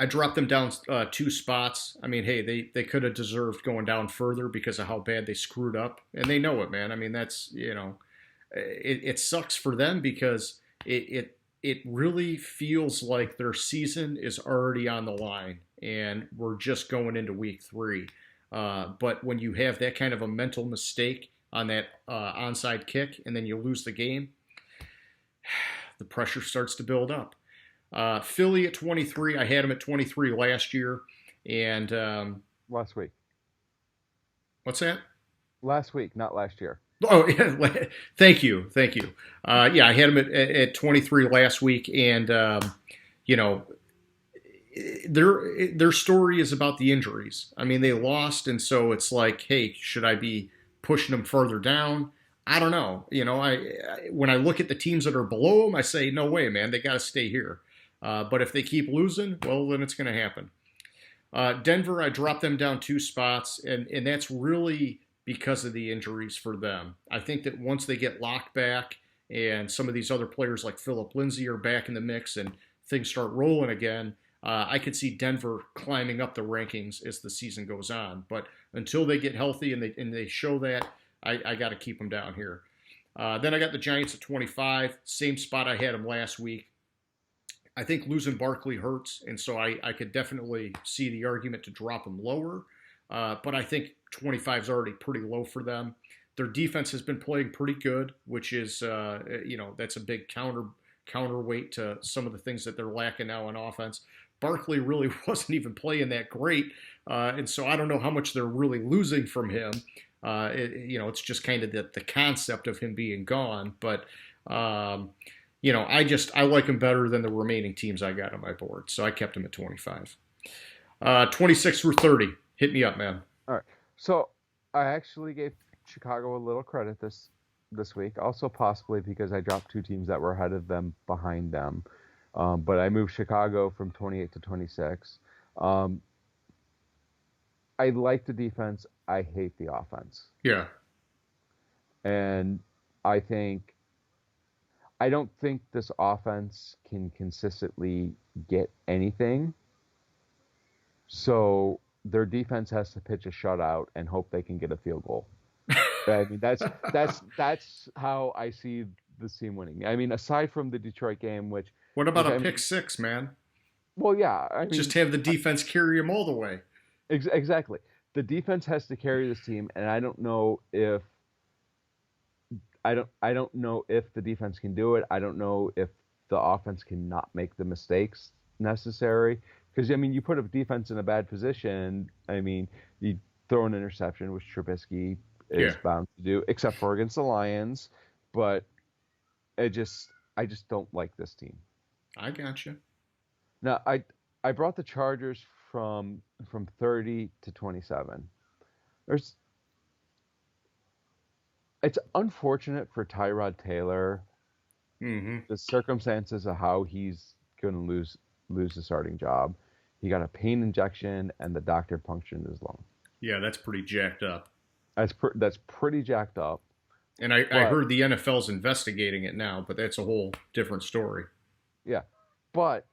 I dropped them down 2 spots. I mean, hey, they could have deserved going down further because of how bad they screwed up, and they know it, man. I mean, that's it sucks for them because it really feels like their season is already on the line, and we're just going into week 3. But when you have that kind of a mental mistake on that onside kick, and then you lose the game, the pressure starts to build up. Philly at 23. I had them at 23 last year, and last week. What's that? Last week, not last year. Oh, yeah. Thank you. Yeah, I had them at 23 last week, and their story is about the injuries. I mean, they lost, and so it's like, hey, should I be pushing them further down? I don't know. When I look at the teams that are below them, I say, no way, man. They got to stay here. But if they keep losing, well, then it's going to happen. Denver, I dropped them down 2 spots, and that's really because of the injuries for them. I think that once they get locked back and some of these other players like Phillip Lindsay are back in the mix and things start rolling again, I could see Denver climbing up the rankings as the season goes on. But until they get healthy and they show that, I got to keep them down here. Then I got the Giants at 25, same spot I had them last week. I think losing Barkley hurts, and so I could definitely see the argument to drop them lower. But I think 25 is already pretty low for them. Their defense has been playing pretty good, which is, that's a big counterweight to some of the things that they're lacking now on offense. Barkley really wasn't even playing that great, and so I don't know how much they're really losing from him. It's just kind of the concept of him being gone. But, I like him better than the remaining teams I got on my board, so I kept him at 25. 26 through 30. Hit me up, man. All right. So I actually gave Chicago a little credit this week, also possibly because I dropped 2 teams that were ahead of them behind them. But I moved Chicago from 28 to 26. I like the defense. I hate the offense. Yeah. And I don't think this offense can consistently get anything. So their defense has to pitch a shutout and hope they can get a field goal. I mean, that's how I see this team winning. I mean, aside from the Detroit game, which what about a pick 6, man? Well, yeah, I mean, just have the defense carry them all the way. Exactly. The defense has to carry this team, and I don't know if the defense can do it. I don't know if the offense cannot make the mistakes necessary. Because, I mean, you put a defense in a bad position, I mean, you throw an interception, which Trubisky is bound to do, except for against the Lions. But I just don't like this team. I got you. Now, I brought the Chargers from 30 to 27. It's unfortunate for Tyrod Taylor, the circumstances of how he's going to lose the starting job. He got a pain injection, and the doctor punctured his lung. Yeah, that's pretty jacked up. That's pretty jacked up. And I heard the NFL's investigating it now, but that's a whole different story. Yeah, but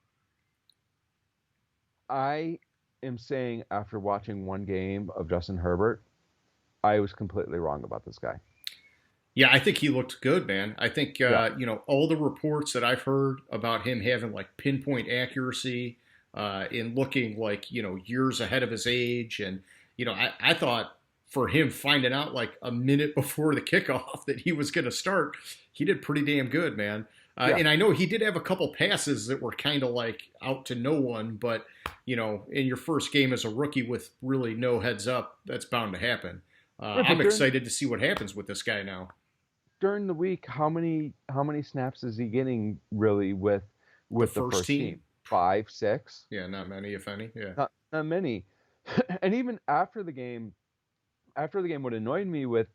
I am saying after watching one game of Justin Herbert, I was completely wrong about this guy. Yeah, I think he looked good, man. I think, all the reports that I've heard about him having like pinpoint accuracy in looking like, years ahead of his age. And, I thought for him finding out like a minute before the kickoff that he was going to start, he did pretty damn good, man. And I know he did have a couple passes that were kind of like out to no one, but, in your first game as a rookie with really no heads up, that's bound to happen. I'm excited to see what happens with this guy now. During the week, how many snaps is he getting really with the first team? 5, 6? Yeah, not many, if any. Yeah, not many. And even after the game, what annoyed me with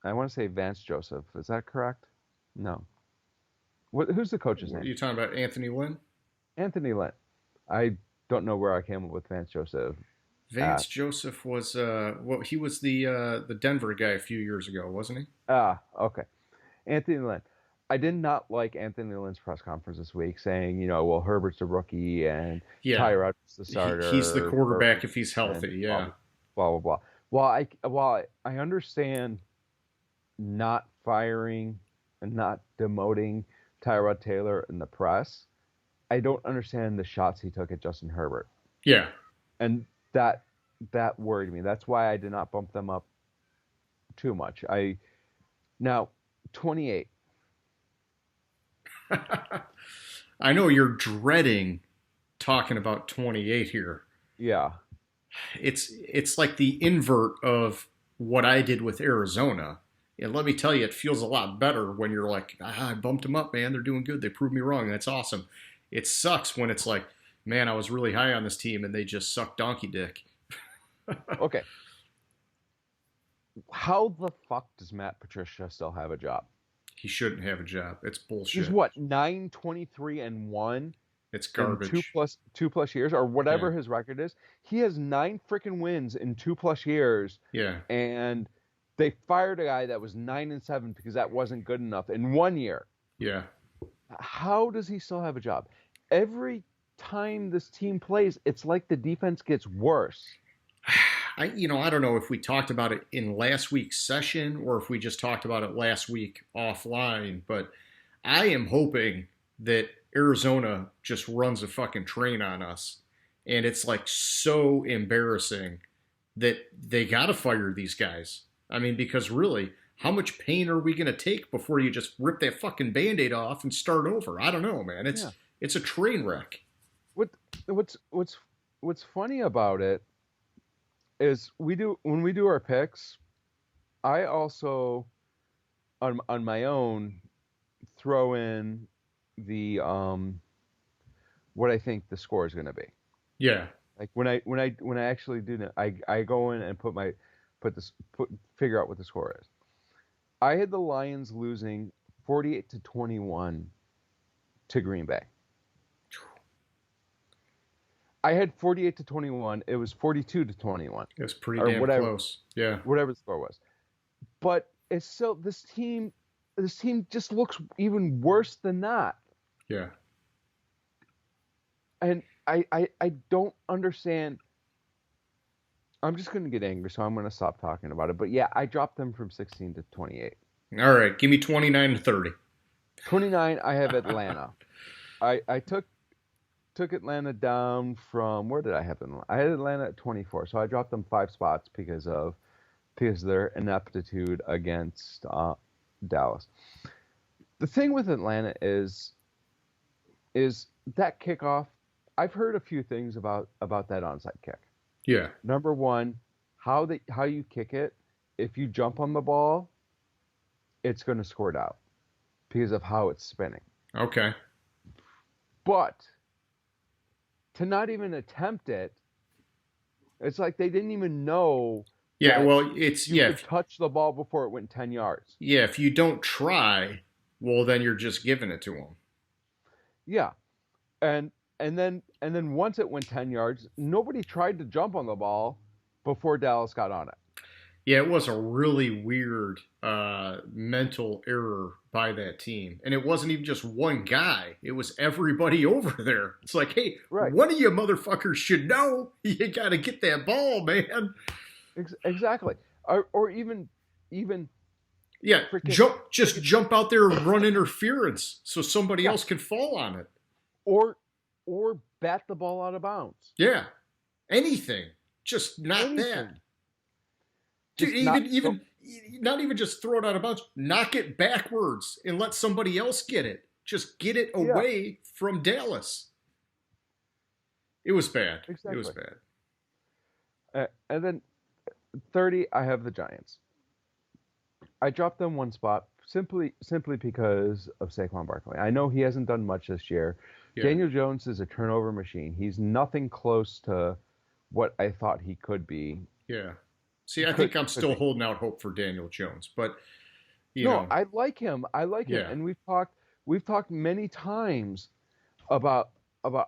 I want to say Vance Joseph. Is that correct? No. Who's the coach's What are name? you talking about, Anthony Lynn? Anthony Lynn. I don't know where I came up with Vance Joseph Vance at. Joseph was he was the Denver guy a few years ago, wasn't he? Okay. Anthony Lynn. I did not like Anthony Lynn's press conference this week saying, well, Herbert's a rookie and Yeah, Tyrod's the he's the starter. quarterback if Perfect, he's and healthy. blah, Yeah, blah, blah, blah. While I understand not firing and not demoting Tyrod Taylor in the press, I don't understand the shots he took at Justin Herbert. yeah. And that worried me. That's why I did not bump them up too much. Now 28. I know you're dreading talking about 28 here. Yeah. It's like the invert of what I did with Arizona. And let me tell you, it feels a lot better when you're like, I bumped them up, man. They're doing good. They proved me wrong. That's awesome. It sucks when it's like, man, I was really high on this team and they just suck donkey dick. Okay. How the fuck does Matt Patricia still have a job? He shouldn't have a job. It's bullshit. He's what, 9-23-1 It's in garbage. two plus years or whatever Yeah. his record is. He has 9 freaking wins in 2+ years, Yeah. and they fired a guy that was 9-7 because that wasn't good enough in 1 year. Yeah. How does he still have a job? Every time this team plays, it's like the defense gets worse. I don't know if we talked about it in last week's session or if we just talked about it last week offline, but I am hoping that Arizona just runs a fucking train on us. And it's like so embarrassing that they got to fire these guys. I mean, because really, how much pain are we going to take before you just rip that fucking Band-Aid off and start over? I don't know, man. It's a train wreck. What's funny about it is when we do our picks, I also on my own throw in the what I think the score is going to be. Yeah. Like when I actually do that, I go in and figure out what the score is. I had the Lions losing 48-21 to Green Bay. I had 48-21. It was 42-21. It was pretty damn close. Yeah. Whatever the score was. But it's still this team just looks even worse than that. Yeah. And I don't understand. I'm just going to get angry, so I'm going to stop talking about it. But yeah, I dropped them from 16 to 28. All right, give me 29 to 30. 29, I have Atlanta. I took Atlanta down from, where did I have them? I had Atlanta at 24, so I dropped them 5 spots because of their ineptitude against Dallas. The thing with Atlanta is that kickoff. I've heard a few things about that onside kick. Yeah. Number one, how you kick it. If you jump on the ball, it's going to squirt out because of how it's spinning. Okay. But to not even attempt it, it's like they didn't even know. Yeah, well, it's you could touch the ball before it went 10 yards. Yeah, if you don't try, well, then you're just giving it to them. Yeah, and then once it went 10 yards, nobody tried to jump on the ball before Dallas got on it. Yeah, it was a really weird mental error by that team. And it wasn't even just one guy. It was everybody over there. It's like, hey, right. One of you motherfuckers should know you got to get that ball, man. Exactly. Or even yeah, jump out there and run interference so somebody else can fall on it. Or bat the ball out of bounds. Yeah. Anything. Just not that. Dude, not even just throw it out of bounds. Knock it backwards and let somebody else get it. Just get it away from Dallas. It was bad. Exactly. It was bad. And then 30, I have the Giants. I dropped them 1 spot simply because of Saquon Barkley. I know he hasn't done much this year. Yeah. Daniel Jones is a turnover machine. He's nothing close to what I thought he could be. Yeah. See, I think I'm still holding out hope for Daniel Jones, but you No, know, I like him. I like him, yeah, and we've talked many times about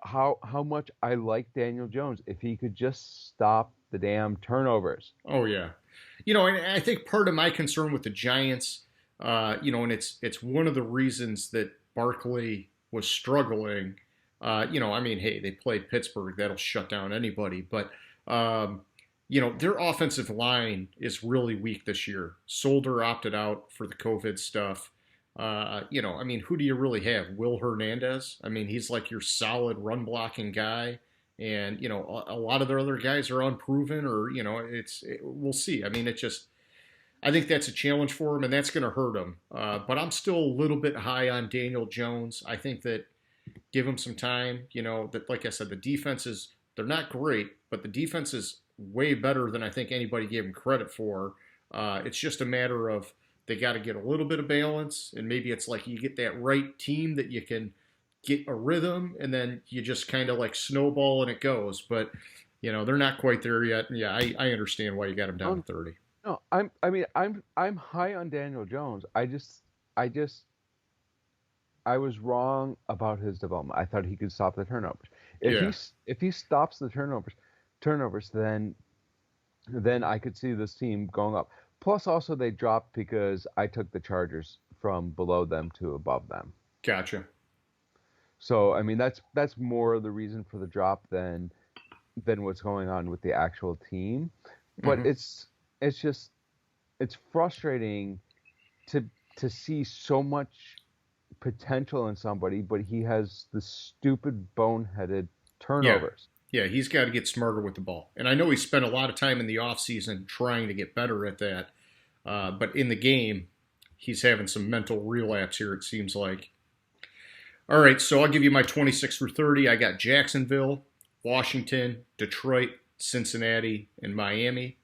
how much I like Daniel Jones. If he could just stop the damn turnovers. oh yeah, and I think part of my concern with the Giants, and it's one of the reasons that Barkley was struggling. I mean, hey, they played Pittsburgh, that'll shut down anybody, but um, their offensive line is really weak this year. Solder opted out for the COVID stuff. I mean, who do you really have? Will Hernandez? I mean, he's like your solid run blocking guy. And, a lot of their other guys are unproven or, we'll see. I mean, I think that's a challenge for him and that's going to hurt him. But I'm still a little bit high on Daniel Jones. I think that give him some time, that, like I said, the defense they're not great, but the defense is way better than I think anybody gave him credit for. It's just a matter of, they got to get a little bit of balance, and maybe it's like you get that right team that you can get a rhythm, and then you just kind of like snowball and it goes. But they're not quite there yet. And yeah, I understand why you got them down to 30. No, I'm high on Daniel Jones. I was wrong about his development. I thought he could stop the turnovers. If he stops the turnovers, then I could see this team going up. Plus, also they dropped because I took the Chargers from below them to above them. Gotcha. So I mean that's more the reason for the drop than what's going on with the actual team. But it's frustrating to see so much potential in somebody, but he has the stupid boneheaded turnovers. Yeah, he's got to get smarter with the ball. And I know he spent a lot of time in the offseason trying to get better at that. But in the game, he's having some mental relapse here, it seems like. All right, so I'll give you my 26 through 30. I got Jacksonville, Washington, Detroit, Cincinnati, and Miami.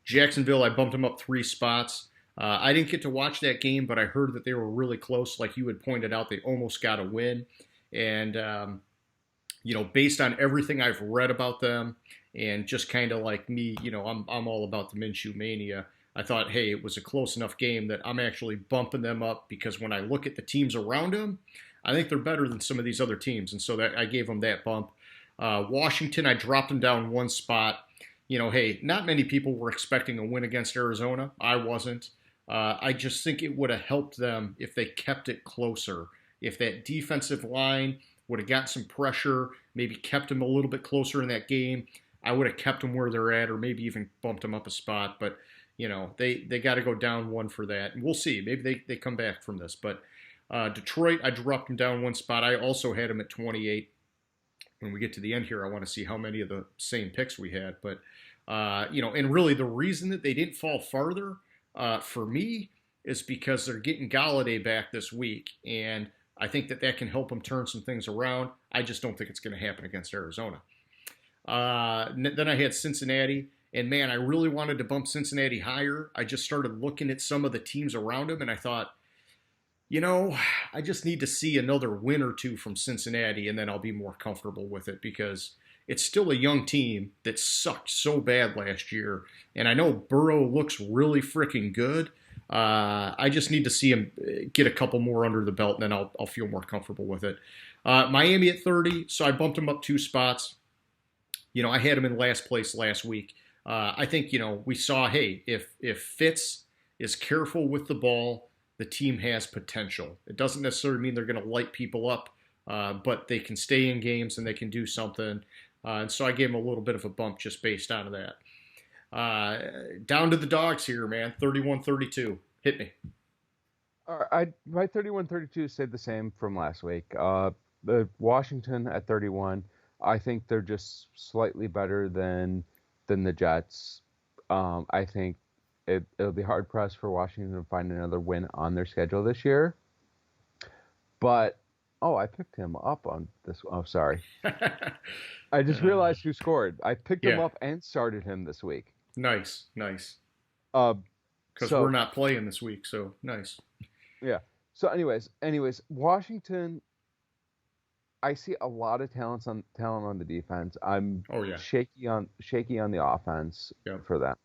Jacksonville, I bumped them up 3 spots. I didn't get to watch that game, but I heard that they were really close. Like you had pointed out, they almost got a win. And, based on everything I've read about them and just kind of like me, I'm all about the Minshew mania. I thought, hey, it was a close enough game that I'm actually bumping them up because when I look at the teams around them, I think they're better than some of these other teams. And so that I gave them that bump. Washington, I dropped them down 1 spot. Hey, not many people were expecting a win against Arizona. I wasn't. I just think it would have helped them if they kept it closer. If that defensive line would have got some pressure, maybe kept them a little bit closer in that game, I would have kept them where they're at or maybe even bumped them up a spot. But, they got to go down 1 for that. And we'll see. Maybe they come back from this. But Detroit, I dropped them down 1 spot. I also had them at 28. When we get to the end here, I want to see how many of the same picks we had. But, and really the reason that they didn't fall farther for me is because they're getting Galladay back this week. And I think that can help them turn some things around. I just don't think it's going to happen against Arizona. Then I had Cincinnati. And, man, I really wanted to bump Cincinnati higher. I just started looking at some of the teams around them, and I thought, I just need to see another win or 2 from Cincinnati, and then I'll be more comfortable with it because it's still a young team that sucked so bad last year. And I know Burrow looks really freaking good. I just need to see him get a couple more under the belt, and then I'll feel more comfortable with it. Miami at 30, so I bumped him up 2 spots. I had him in last place last week. I think, we saw, hey, if Fitz is careful with the ball, the team has potential. It doesn't necessarily mean they're going to light people up, but they can stay in games and they can do something. And so I gave him a little bit of a bump just based on that. Down to the dogs here, man. 31-32. Hit me. My 31-32 stayed the same from last week. The Washington at 31, I think they're just slightly better than the Jets. I think it'll be hard pressed for Washington to find another win on their schedule this year. But I picked him up on this. Oh, sorry. I just realized who scored. I picked him up and started him this week. Nice. Because we're not playing this week, so nice. Yeah. So, anyways, Washington. I see a lot of talent on the defense. I'm shaky on the offense for them.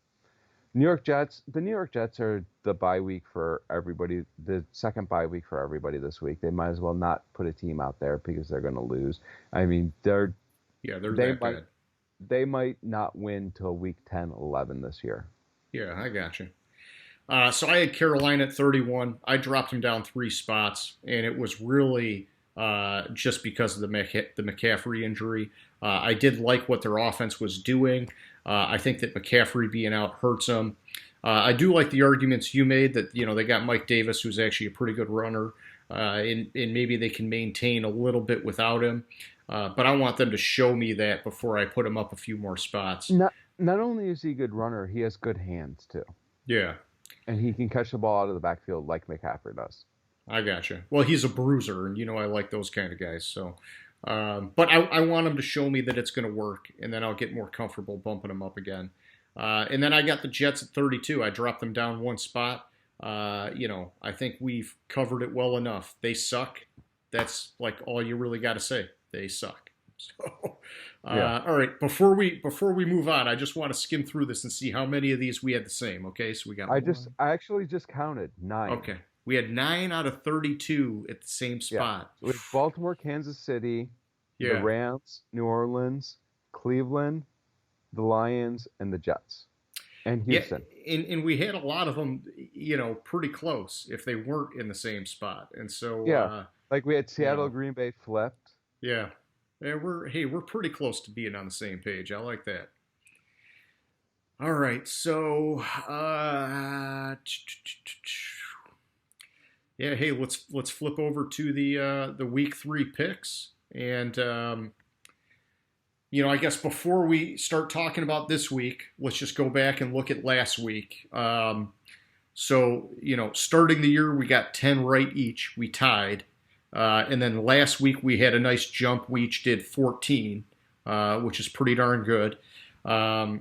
New York Jets. The New York Jets are the bye week for everybody. The second bye week for everybody this week. They might as well not put a team out there because they're going to lose. I mean, Yeah, they're they that might bad. they might not win till week 10, 11 this year. Yeah, I got you. So I had Carolina at 31. I dropped him down 3 spots, and it was really just because of the McCaffrey injury. I did like what their offense was doing. I think that McCaffrey being out hurts them. I do like the arguments you made that they got Mike Davis, who's actually a pretty good runner, and maybe they can maintain a little bit without him. But I want them to show me that before I put him up a few more spots. Not only is he a good runner, he has good hands too, Yeah. and he can catch the ball out of the backfield like McCaffrey does. I gotcha. Well, he's a bruiser, and I like those kind of guys. So, but I want him to show me that it's going to work, and then I'll get more comfortable bumping him up again. And then I got the Jets at 32. I dropped them down 1 spot. I think we've covered it well enough. They suck. That's like all you really got to say. They suck. So, Yeah. all right. Before we move on, I just want to skim through this and see how many of these we had the same. Okay, so we got I actually just counted 9. Okay. We had 9 out of 32 at the same Yeah. spot. So it's Baltimore, Kansas City, the Yeah. Rams, New Orleans, Cleveland, the Lions, and the Jets, and Houston. Yeah, and we had a lot of them, pretty close if they weren't in the same spot. And so, Yeah. Like we had Seattle, know. Green Bay flipped. yeah, we're pretty close to being on the same page. I like that. All right, so yeah, hey, let's flip over to the week 3 picks, and I guess before we start talking about this week, let's just go back and look at last week. So starting the year, we got 10 right each. We tied, and then last week we had a nice jump. We each did 14, which is pretty darn good. I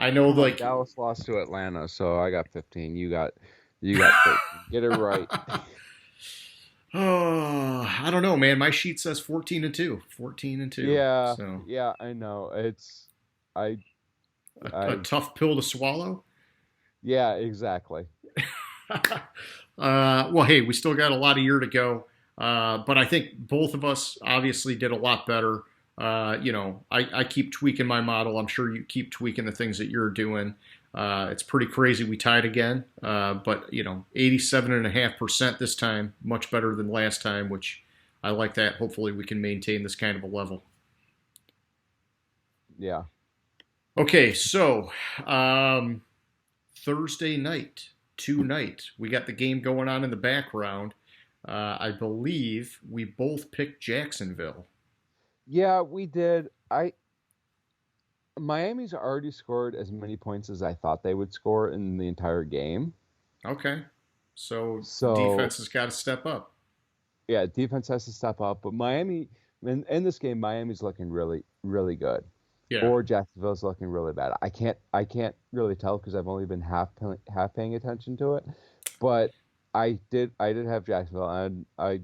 know like Dallas lost to Atlanta, so I got 15. You got 13. Get it right. Oh, I don't know, man. My sheet says 14-2. 14-2. Yeah, So yeah, I know. It's I a tough pill to swallow. Yeah, exactly. Well, hey, we still got a lot of year to go. But I think both of us obviously did a lot better. I keep tweaking my model. I'm sure you keep tweaking the things that you're doing. It's pretty crazy. We tied again, but 87.5% this time, much better than last time, which I like that. Hopefully we can maintain this kind of a level. Yeah. Okay, so Thursday night, tonight, we got the game going on in the background. I believe we both picked Jacksonville. Yeah, we did. Miami's already scored as many points as I thought they would score in the entire game. Okay, so So defense has got to step up. yeah, defense has to step up. But Miami, in this game, Miami's looking really, really good. Yeah. Or Jacksonville's looking really bad. I can't really tell because I've only been half paying attention to it. But I did have Jacksonville, and I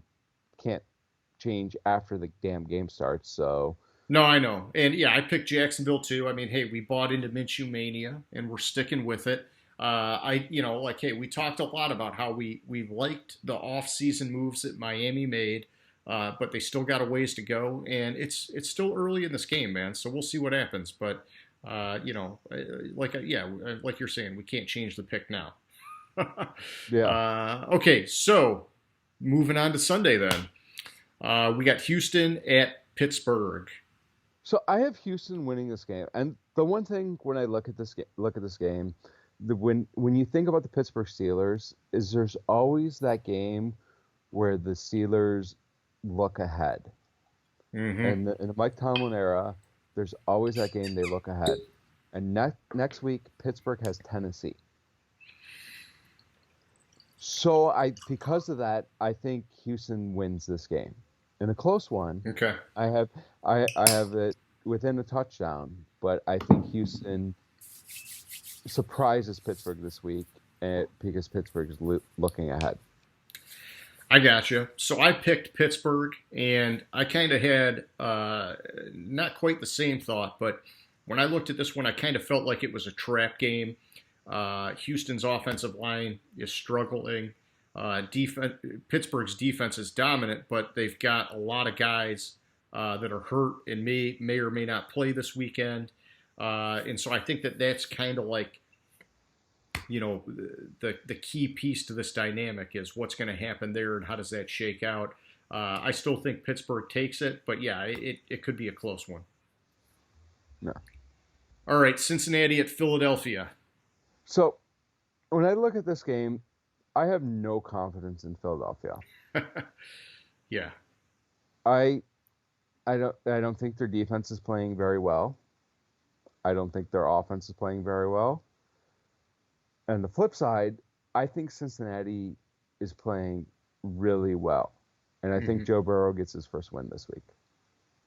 can't change after the damn game starts. So No, I know. And yeah, I picked Jacksonville too. I mean, hey, we bought into Minshew Mania and we're sticking with it. Hey, we talked a lot about how we liked the off-season moves that Miami made, but they still got a ways to go, and it's still early in this game, man. So we'll see what happens. But like you're saying, we can't change the pick now. yeah, Okay, so moving on to Sunday then. We got Houston at Pittsburgh. so I have Houston winning this game. And the one thing when I look at this game, when you think about the Pittsburgh Steelers, is there's always that game where the Steelers look ahead. Mm-hmm. And in the Mike Tomlin era, there's always that game they look ahead. And next week, Pittsburgh has Tennessee. So because of that, I think Houston wins this game. In a close one, Okay. I have it within a touchdown, but I think Houston surprises Pittsburgh this week because Pittsburgh is looking ahead. I gotcha. So I picked Pittsburgh, and I kind of had not quite the same thought, but when I looked at this one, I kind of felt like it was a trap game. Houston's offensive line is struggling. Pittsburgh's defense is dominant, but they've got a lot of guys that are hurt and may or may not play this weekend. And so I think that's kind of like, the key piece to this dynamic is what's going to happen there and how does that shake out. I still think Pittsburgh takes it, but yeah, it could be a close one. No. All right, Cincinnati at Philadelphia. So when I look at this game, I have no confidence in Philadelphia. Yeah. I don't think their defense is playing very well. I don't think their offense is playing very well. And the flip side, I think Cincinnati is playing really well. And I think Joe Burrow gets his first win this week.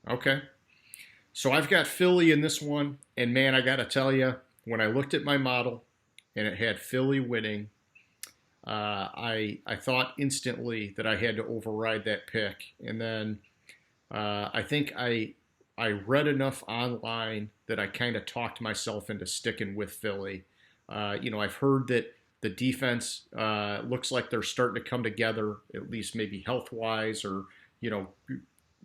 Okay. So I've got Philly in this one. And man, I got to tell you, when I looked at my model and it had Philly winning, I thought instantly that I had to override that pick. And then I think I read enough online that I kind of talked myself into sticking with Philly. I've heard that the defense looks like they're starting to come together, at least maybe health-wise or,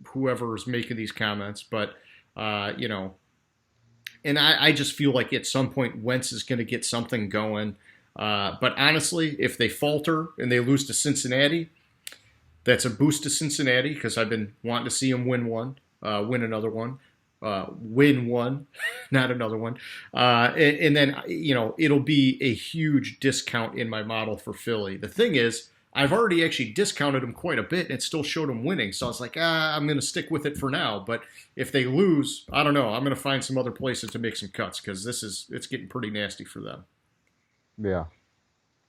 whoever is making these comments. But, and I just feel like at some point Wentz is going to get something going. But honestly, if they falter and they lose to Cincinnati, that's a boost to Cincinnati because I've been wanting to see them win another one. Win one, not another one. And then, it'll be a huge discount in my model for Philly. The thing is, I've already actually discounted them quite a bit and it still showed them winning. So I was like, I'm going to stick with it for now. But if they lose, I don't know. I'm going to find some other places to make some cuts because it's getting pretty nasty for them. Yeah.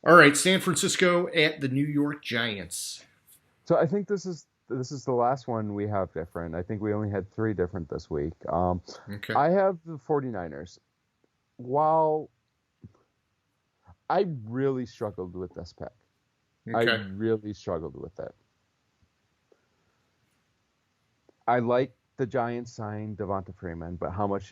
All right, San Francisco at the New York Giants. So I think this is the last one we have different. I think we only had 3 different this week. Okay. I have the 49ers. While I really struggled with this pick. Okay. I really struggled with it. I like the Giants signed Devonta Freeman, but how much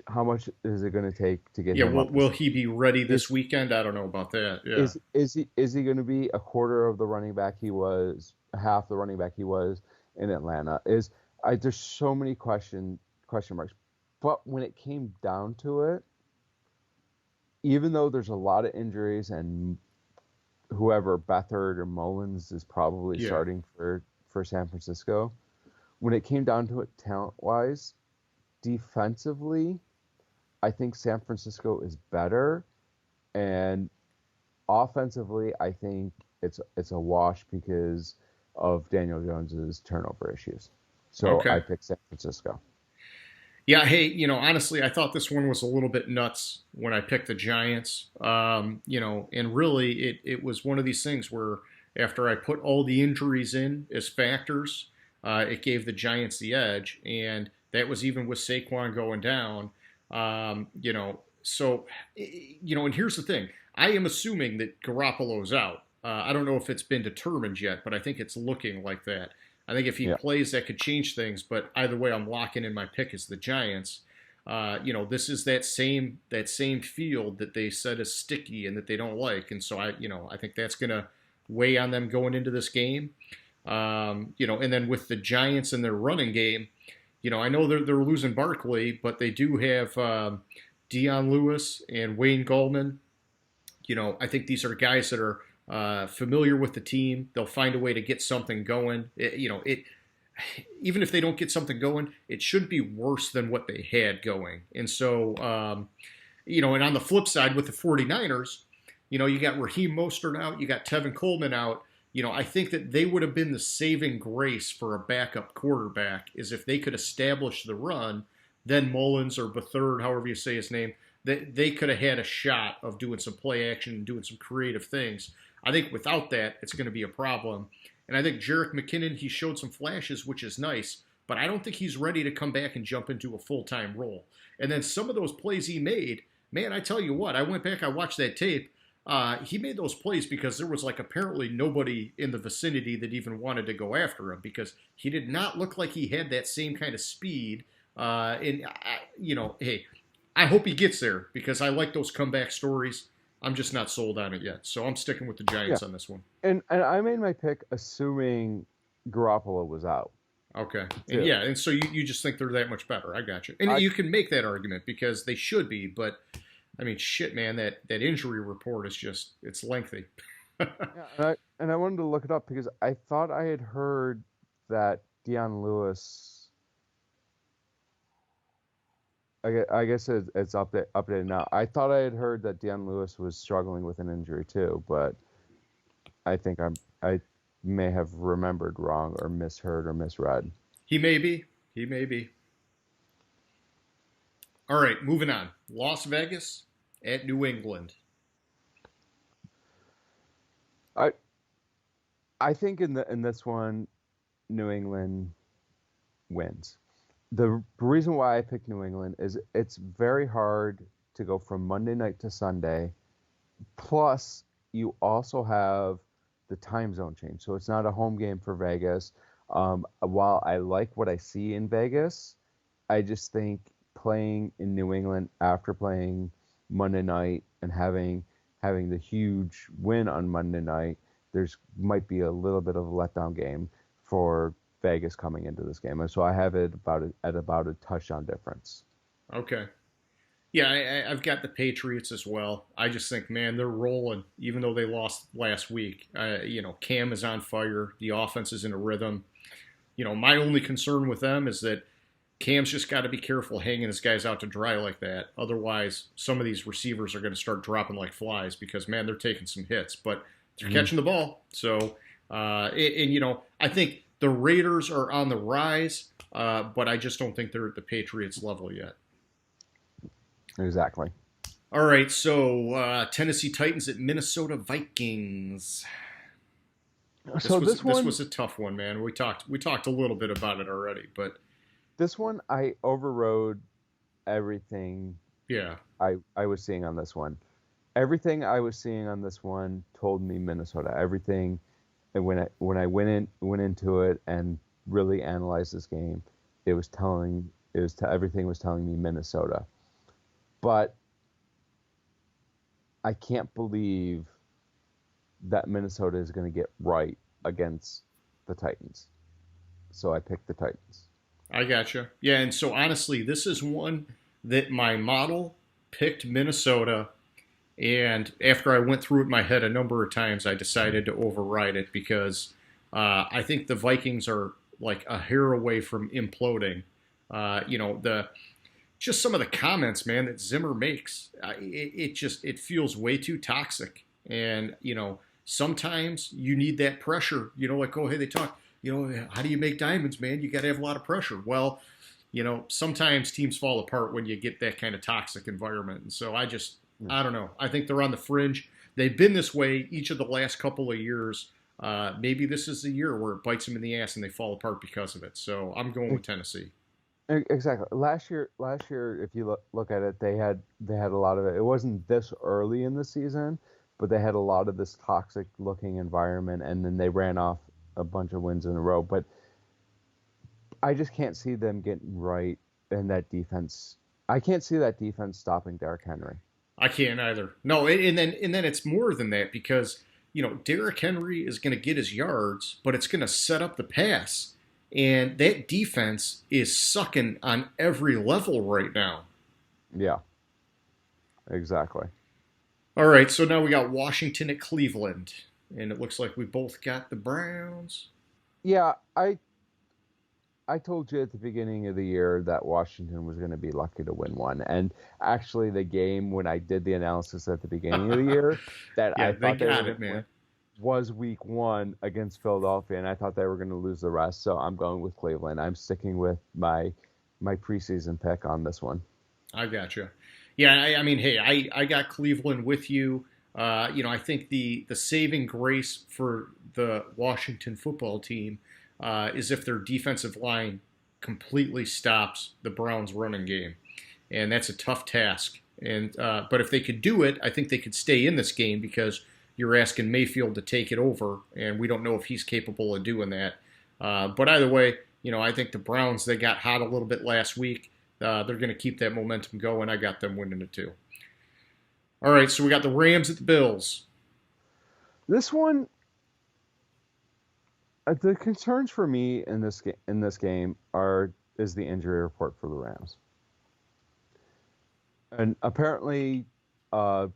is it going to take to get him? Yeah, will he be ready this weekend? I don't know about that. Yeah. Is he going to be a quarter of the running back he was, half the running back he was in Atlanta? There's so many question marks. But when it came down to it, even though there's a lot of injuries and whoever, Beathard or Mullins is probably starting for San Francisco, when it came down to it talent-wise, defensively, I think San Francisco is better. And offensively, I think it's a wash because of Daniel Jones's turnover issues. So I picked San Francisco. Yeah, hey, honestly, I thought this one was a little bit nuts when I picked the Giants. And really it was one of these things where after I put all the injuries in as factors, it gave the Giants the edge, and that was even with Saquon going down. So, and here's the thing. I am assuming that Garoppolo's out. I don't know if it's been determined yet, but I think it's looking like that. I think if he plays, that could change things. But either way, I'm locking in my pick as the Giants. This is that same field that they said is sticky and that they don't like, and so I think that's gonna weigh on them going into this game. And then with the Giants and their running game, I know they're losing Barkley, but they do have Dion Lewis and Wayne Gallman. I think these are guys that are familiar with the team. They'll find a way to get something going. Even if they don't get something going, it shouldn't be worse than what they had going. And so, and on the flip side with the 49ers, you got Raheem Mostert out, you got Tevin Coleman out. I think that they would have been the saving grace for a backup quarterback is if they could establish the run, then Mullins or Beathard, however you say his name, they could have had a shot of doing some play action and doing some creative things. I think without that, it's going to be a problem. And I think Jerick McKinnon, he showed some flashes, which is nice, but I don't think he's ready to come back and jump into a full-time role. And then some of those plays he made, man, I tell you what, I went back, I watched that tape. He made those plays because there was apparently nobody in the vicinity that even wanted to go after him because he did not look like he had that same kind of speed. Hey, I hope he gets there because I like those comeback stories. I'm just not sold on it yet. So I'm sticking with the Giants on this one. And I made my pick assuming Garoppolo was out. Okay. Too. And so you just think they're that much better. I got you. And you can make that argument because they should be, but I mean, shit, man, that injury report is just, it's lengthy. Yeah, and I wanted to look it up because I thought I had heard that Deion Lewis. I guess it's updated now. I thought I had heard that Deion Lewis was struggling with an injury too, but I think I may have remembered wrong or misheard or misread. He may be. He may be. All right, moving on. Las Vegas at New England. I think in this one, New England wins. The reason why I picked New England is it's very hard to go from Monday night to Sunday. Plus, you also have the time zone change, so it's not a home game for Vegas. While I like what I see in Vegas, I just think playing in New England after playing Monday night and having the huge win on Monday night, might be a little bit of a letdown game for Vegas coming into this game, and so I have it at about a touchdown difference. Okay. Yeah, I've got the Patriots as well. I just think, man, they're rolling, even though they lost last week. Cam is on fire. The offense is in a rhythm. My only concern with them is that Cam's just got to be careful hanging his guys out to dry like that. Otherwise, some of these receivers are going to start dropping like flies because, man, they're taking some hits. But they're catching the ball. So, I think the Raiders are on the rise, but I just don't think they're at the Patriots level yet. Exactly. All right, so Tennessee Titans at Minnesota Vikings. This was a tough one, man. We talked a little bit about it already, but this one I overrode everything. Yeah, I was seeing on this one. Everything I was seeing on this one told me Minnesota. Everything, and when I went into it and really analyzed this game, everything was telling me Minnesota. But I can't believe that Minnesota is going to get right against the Titans. So I picked the Titans. I gotcha. Yeah, and so honestly, this is one that my model picked Minnesota. And after I went through it in my head a number of times, I decided to override it because I think the Vikings are like a hair away from imploding. Just some of the comments, man, that Zimmer makes, it feels way too toxic. And, sometimes you need that pressure, like, oh, hey, they talk, how do you make diamonds, man? You got to have a lot of pressure. Well, sometimes teams fall apart when you get that kind of toxic environment. And so I don't know. I think they're on the fringe. They've been this way each of the last couple of years. Maybe this is the year where it bites them in the ass and they fall apart because of it. So I'm going with Tennessee. Exactly. Last year, if you look at it, they had a lot of it. It wasn't this early in the season, but they had a lot of this toxic looking environment, and then they ran off a bunch of wins in a row. But I just can't see them getting right in that defense. I can't see that defense stopping Derrick Henry. I can't either. No, and then it's more than that because Derrick Henry is going to get his yards, but it's going to set up the pass. And that defense is sucking on every level right now. Yeah, exactly. All right, so now we got Washington at Cleveland. And it looks like we both got the Browns. Yeah, I told you at the beginning of the year that Washington was going to be lucky to win one. And actually the game, when I did the analysis at the beginning of the year, that I thought they got it, man. Was week 1 against Philadelphia, and I thought they were going to lose the rest, so I'm going with Cleveland. I'm sticking with my preseason pick on this one. I gotcha. Yeah, I mean, hey, I got Cleveland with you. I think the saving grace for the Washington football team is if their defensive line completely stops the Browns' running game, and that's a tough task. And but if they could do it, I think they could stay in this game because you're asking Mayfield to take it over, and we don't know if he's capable of doing that. But either way, I think the Browns, they got hot a little bit last week. They're going to keep that momentum going. I got them winning it too. All right, so we got the Rams at the Bills. This one, the concerns for me in this game is the injury report for the Rams, and apparently, uh,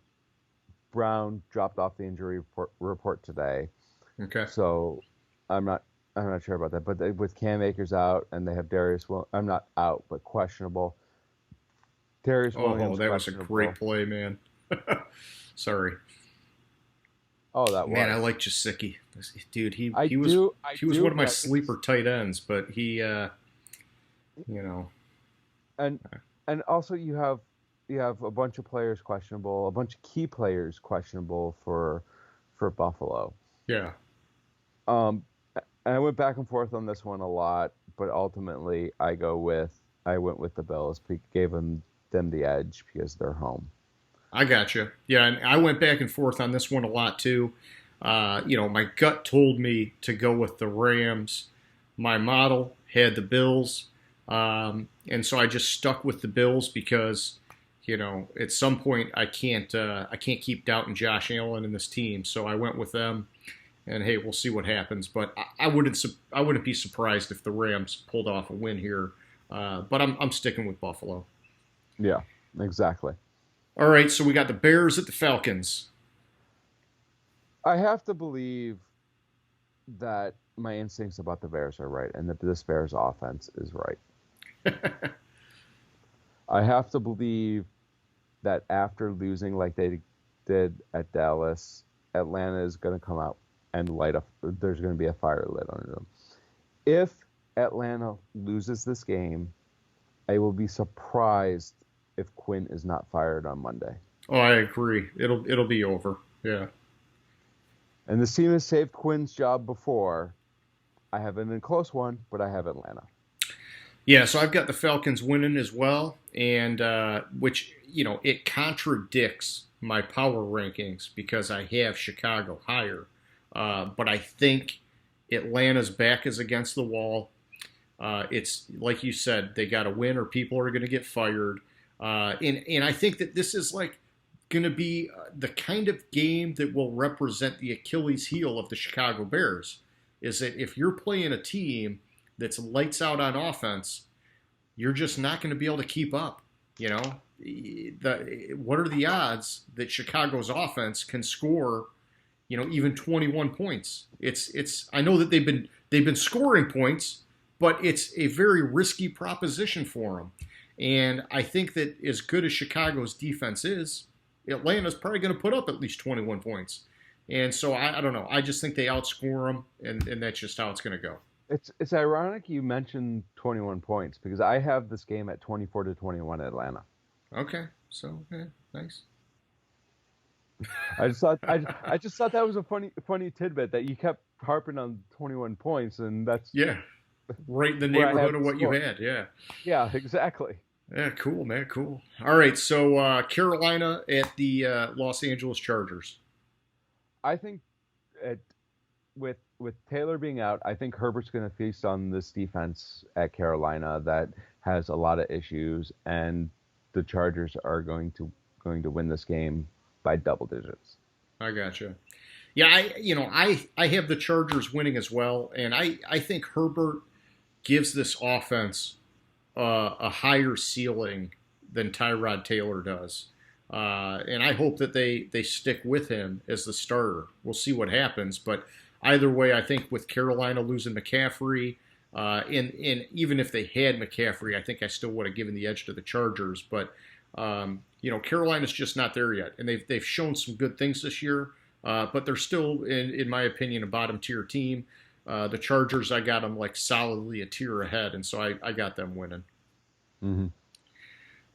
Brown dropped off the injury report today. Okay. So I'm not sure about that. But with Cam Akers out and they have I'm not out, but questionable. Darius Williams. Oh, that was a great play, man. Sorry. Oh, that man, was. I like Jasicki. Dude, he was one of my sleeper tight ends, but he, you know. And also you have a bunch of players questionable, a bunch of key players questionable for Buffalo. Yeah. And I went back and forth on this one a lot, but ultimately I went with the Bills. Gave them the edge because they're home. I gotcha. Yeah, and I went back and forth on this one a lot too. My gut told me to go with the Rams. My model had the Bills, and so I just stuck with the Bills because, at some point I can't keep doubting Josh Allen and this team. So I went with them, and hey, we'll see what happens. But I wouldn't be surprised if the Rams pulled off a win here. But I'm sticking with Buffalo. Yeah, exactly. All right, so we got the Bears at the Falcons. I have to believe that my instincts about the Bears are right and that this Bears offense is right. I have to believe that after losing like they did at Dallas, Atlanta is going to come out and there's going to be a fire lit under them. If Atlanta loses this game, I will be surprised if Quinn is not fired on Monday. Oh, I agree. It'll be over. Yeah. And this team has saved Quinn's job before. I have it in a close one, but I have Atlanta. Yeah, so I've got the Falcons winning as well, and which, it contradicts my power rankings because I have Chicago higher. But I think Atlanta's back is against the wall. It's like you said, they got to win or people are going to get fired. And I think that this is like going to be the kind of game that will represent the Achilles heel of the Chicago Bears. Is that if you're playing a team that's lights out on offense, you're just not going to be able to keep up. What are the odds that Chicago's offense can score, even 21 points? It's. I know that they've been scoring points, but it's a very risky proposition for them. And I think that as good as Chicago's defense is, Atlanta's probably going to put up at least 21 points. And so I don't know. I just think they outscore them, and that's just how it's going to go. It's ironic you mentioned 21 points because I have this game at 24-21 Atlanta. Okay, so nice. I just thought that was a funny tidbit that you kept harping on 21 points, and that's right in the neighborhood of what you had. Yeah, exactly. Yeah, cool, man, cool. All right, so Carolina at the Los Angeles Chargers. I think with Taylor being out, I think Herbert's going to feast on this defense at Carolina that has a lot of issues, and the Chargers are going to win this game by double digits. I gotcha. Yeah, I have the Chargers winning as well, and I think Herbert gives this offense a higher ceiling than Tyrod Taylor does. And I hope that they stick with him as the starter. We'll see what happens. But either way, I think with Carolina losing McCaffrey, and even if they had McCaffrey, I think I still would have given the edge to the Chargers. But, Carolina's just not there yet. And they've shown some good things this year, but they're still, in my opinion, a bottom-tier team. The Chargers, I got them like solidly a tier ahead, and so I got them winning. Mm-hmm.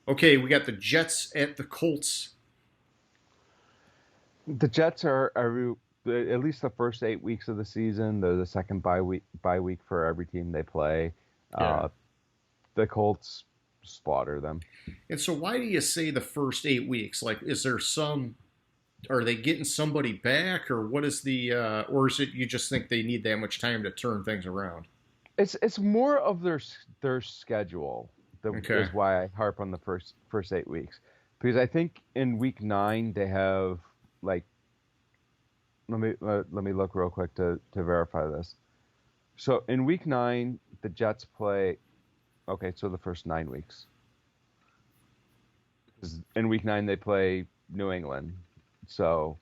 Okay, we got the Jets at the Colts. The Jets are at least the first 8 weeks of the season. They're the second bye week for every team they play. Yeah. The Colts slaughter them. And so why do you say the first 8 weeks? Like, is there are they getting somebody back, or what is or is it you just think they need that much time to turn things around? It's more of their schedule. Okay. Is why I harp on the first 8 weeks, because I think in week 9 they have like let me look real quick to verify this. So in week 9 the Jets play. Okay, so the first 9 weeks. 'Cause in week 9 they play New England. So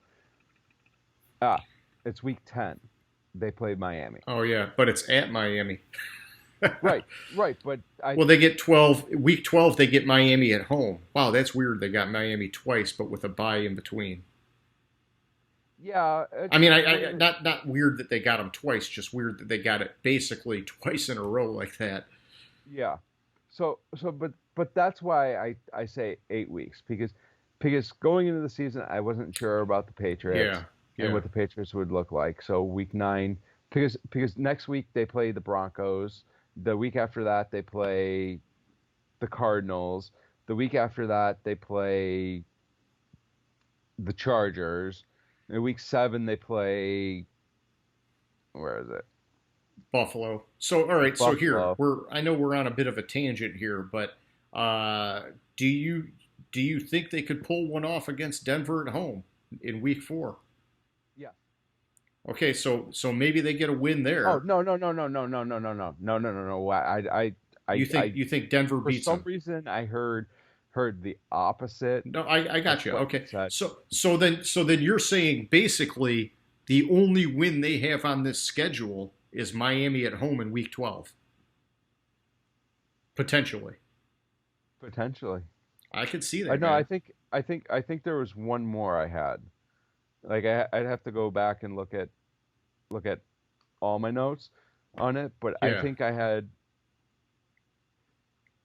it's week 10. They play Miami. Oh yeah, but it's at Miami. Right, right. But Well, they get 12 week 12. They get Miami at home. Wow, that's weird. They got Miami twice, but with a bye in between. yeah, I mean, I not weird that they got them twice. Just weird that they got it basically twice in a row like that. yeah. But that's why I say 8 weeks because going into the season I wasn't sure about the Patriots Yeah, and yeah. what the Patriots would look like. So week 9 because next week they play the Broncos. The week after that they play the Cardinals. The week after that they play the Chargers. In week 7 they play where is it? Buffalo. So all right. So here Buffalo. I know we're on a bit of a tangent here, but uh, do you think they could pull one off against Denver at home in week 4? Yeah. Okay, so maybe they get a win Oh there. no. You think Denver For beats some them? reason I heard the opposite No, I of got you. what you Okay, said. so then you're saying basically the only win they have on this schedule is Miami at home in week 12, potentially. Potentially. I could see I that, know. man. I think there was one more I had. Like I'd have to go back and look at all my notes on it, but I Yeah, think I had.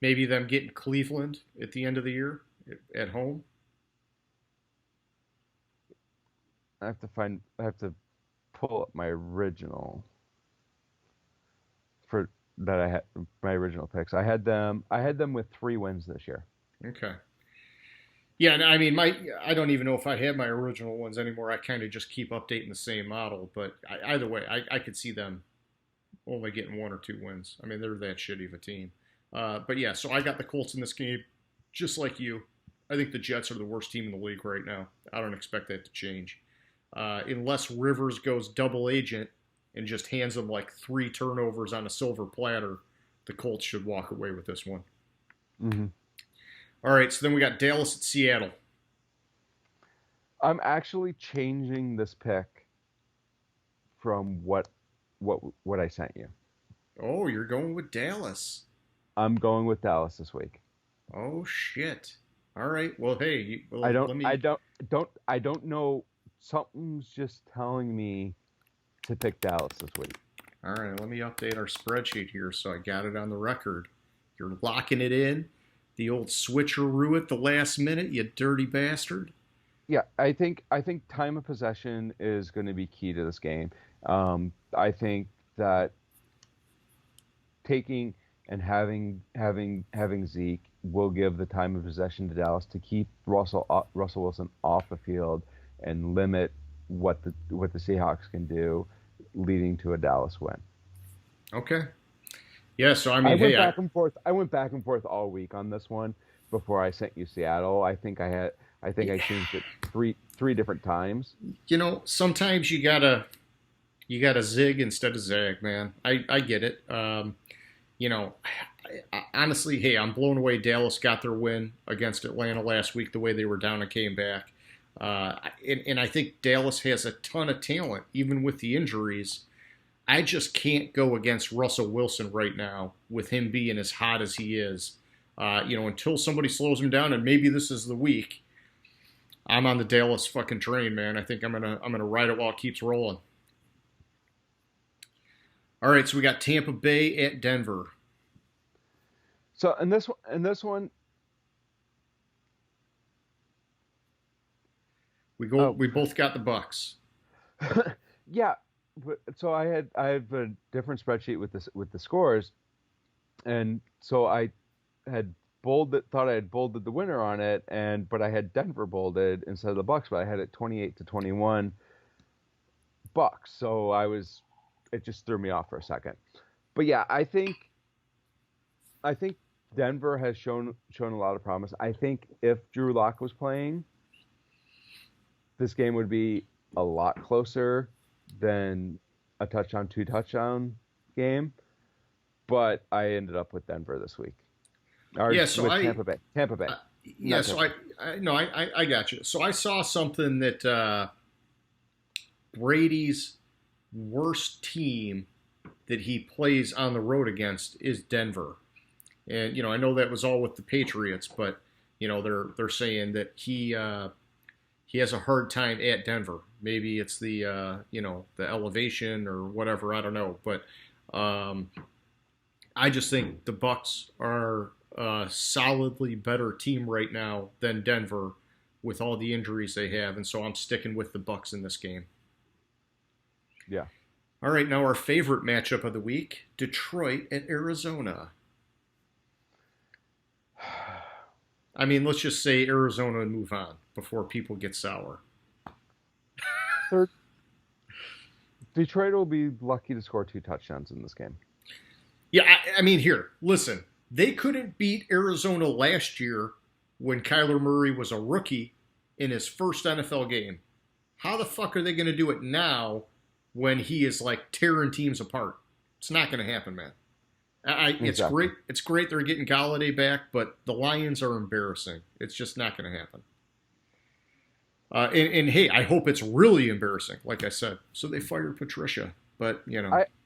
maybe them getting Cleveland at the end of the year at home. I have to pull up my original for that I had my original picks. I had them with 3 wins this year. Okay. Yeah, and I mean, I don't even know if I have my original ones anymore. I kind of just keep updating the same model, but either way, I could see them only getting 1 or 2 wins. I mean, they're that shitty of a team. But yeah, so I got the Colts in this game, just like you. I think the Jets are the worst team in the league right now. I don't expect that to change. Unless Rivers goes double agent and just hands them like 3 turnovers on a silver platter, the Colts should walk away with this one. Hmm. All right, so then we got Dallas at Seattle. I'm actually changing this pick from what I sent you. Oh, you're going with Dallas. I'm going with Dallas this week. Oh shit. All right. Well, hey, I well, don't let I me. don't know. Something's just telling me to pick Dallas this week. All right, let me update our spreadsheet here so I got it on the record. You're locking it in. The old switcheroo at the last minute, you dirty bastard. Yeah, I think time of possession is going to be key to this game. I think that taking and having Zeke will give the time of possession to Dallas to keep Russell Wilson off the field and limit what the Seahawks can do, leading to a Dallas win. Okay. Yeah. So I I mean, went hey, I back and forth. I went back and forth all week on this one before I sent you Seattle. I think I changed it three different times. sometimes you gotta zig instead of zag, man. I get it. You know, honestly, hey, I'm blown away. Dallas got their win against Atlanta last week. The way they were down and came back. And I think Dallas has a ton of talent, even with the injuries. I just can't go against Russell Wilson right now with him being as hot as he is. Until somebody slows him down, and maybe this is the week. I'm on the Dallas fucking train, man. I think I'm gonna ride it while it keeps rolling. All right, so we got Tampa Bay at Denver. So in this one, We oh both got the Bucks. yeah, so I have a different spreadsheet with the scores, and so I had thought I had bolded the winner on it, but I had Denver bolded instead of the Bucks, but I had it 28-21 Bucks. So it just threw me off for a second. But yeah, I think Denver has shown a lot of promise. I think if Drew Lock was playing, this game would be a lot closer than a touchdown, 2 touchdown game. But I ended up with Denver this week. Or Yeah, so with Tampa Bay. Tampa Bay. Yeah, so I got you. So I saw something that Brady's worst team that he plays on the road against is Denver. And I know that was all with the Patriots, but they're saying that he has a hard time at Denver. Maybe it's the the elevation or whatever, I don't know, but I just think the Bucs are a solidly better team right now than Denver with all the injuries they have, and so I'm sticking with the Bucs in this game. Yeah. All right, now our favorite matchup of the week, Detroit at Arizona. I mean, let's just say Arizona and move on before people get sour. Detroit will be lucky to score 2 touchdowns in this game. Yeah, I mean, here, listen. They couldn't beat Arizona last year when Kyler Murray was a rookie in his first NFL game. How the fuck are they going to do it now when he is like tearing teams apart? It's not going to happen, man. It's Exactly. great. It's great they're getting Galladay back, but the Lions are embarrassing. It's just not going to happen. And hey, I hope it's really embarrassing, like I said. So they fired Patricia, but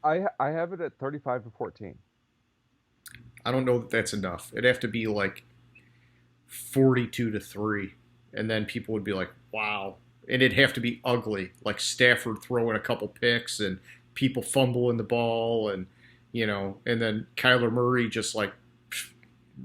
I have it at 35-14. I don't know that that's enough. It'd have to be like 42-3, and then people would be like, "Wow!" And it'd have to be ugly, like Stafford throwing a couple picks and people fumbling the ball, and and then Kyler Murray just like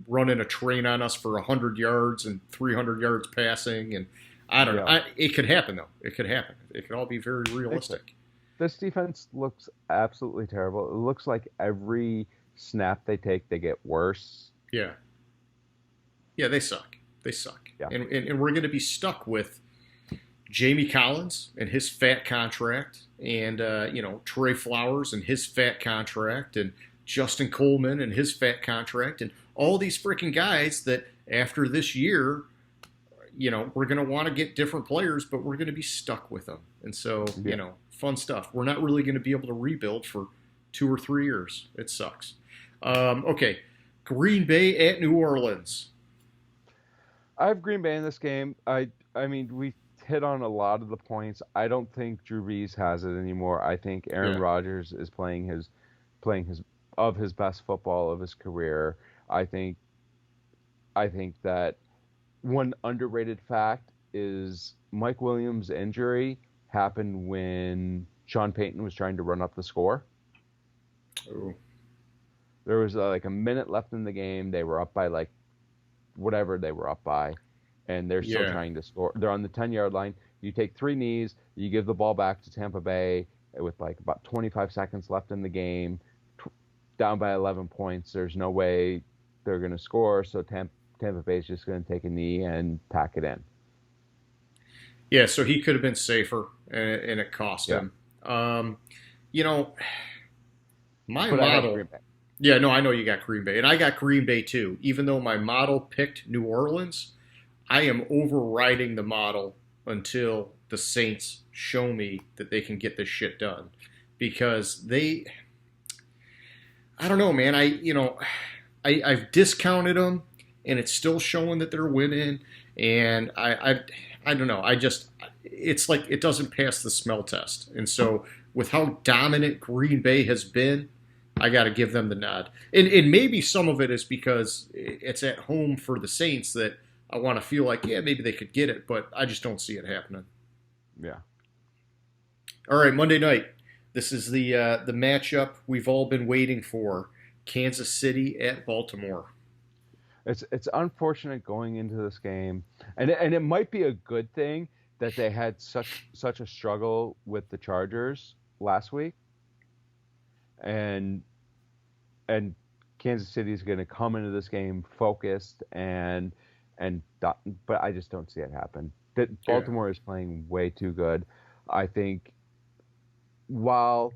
running a train on us for 100 yards and 300 yards passing, and I don't know. It could happen though. It could happen. It could all be very realistic. This defense looks absolutely terrible. It looks like every snap they take, they get worse. Yeah, they suck. They suck. Yeah. And we're going to be stuck with Jamie Collins and his fat contract, and Trey Flowers and his fat contract, and Justin Coleman and his fat contract, and all these freaking guys that after this year, we're going to want to get different players, but we're going to be stuck with them. And so, fun stuff. We're not really going to be able to rebuild for 2 or 3 years. It sucks. Okay, Green Bay at New Orleans. I have Green Bay in this game. I mean, we hit on a lot of the points. I don't think Drew Brees has it anymore. I think Aaron Rodgers is playing his best football of his career. I think that one underrated fact is Mike Williams' injury happened when Sean Payton was trying to run up the score. Oh. There was like a minute left in the game. They were up by like whatever they were up by, and they're still trying to score. They're on the 10-yard line. You take 3 knees. You give the ball back to Tampa Bay with like about 25 seconds left in the game, down by 11 points. There's no way they're going to score, so Tampa Bay is just going to take a knee and pack it in. Yeah, so he could have been safer, and it cost him. My model. Yeah, no, I know you got Green Bay, and I got Green Bay too. Even though my model picked New Orleans, I am overriding the model until the Saints show me that they can get this shit done, because I don't know, man. I've discounted them, and it's still showing that they're winning, and I don't know. It's like it doesn't pass the smell test, and so with how dominant Green Bay has been, I got to give them the nod. And maybe some of it is because it's at home for the Saints that I want to feel like, yeah, maybe they could get it, but I just don't see it happening. Yeah. All right, Monday night. This is the matchup we've all been waiting for. Kansas City at Baltimore. It's unfortunate going into this game, and it might be a good thing that they had such a struggle with the Chargers last week. And Kansas City is going to come into this game focused but I just don't see it happen. Baltimore is playing way too good. I think while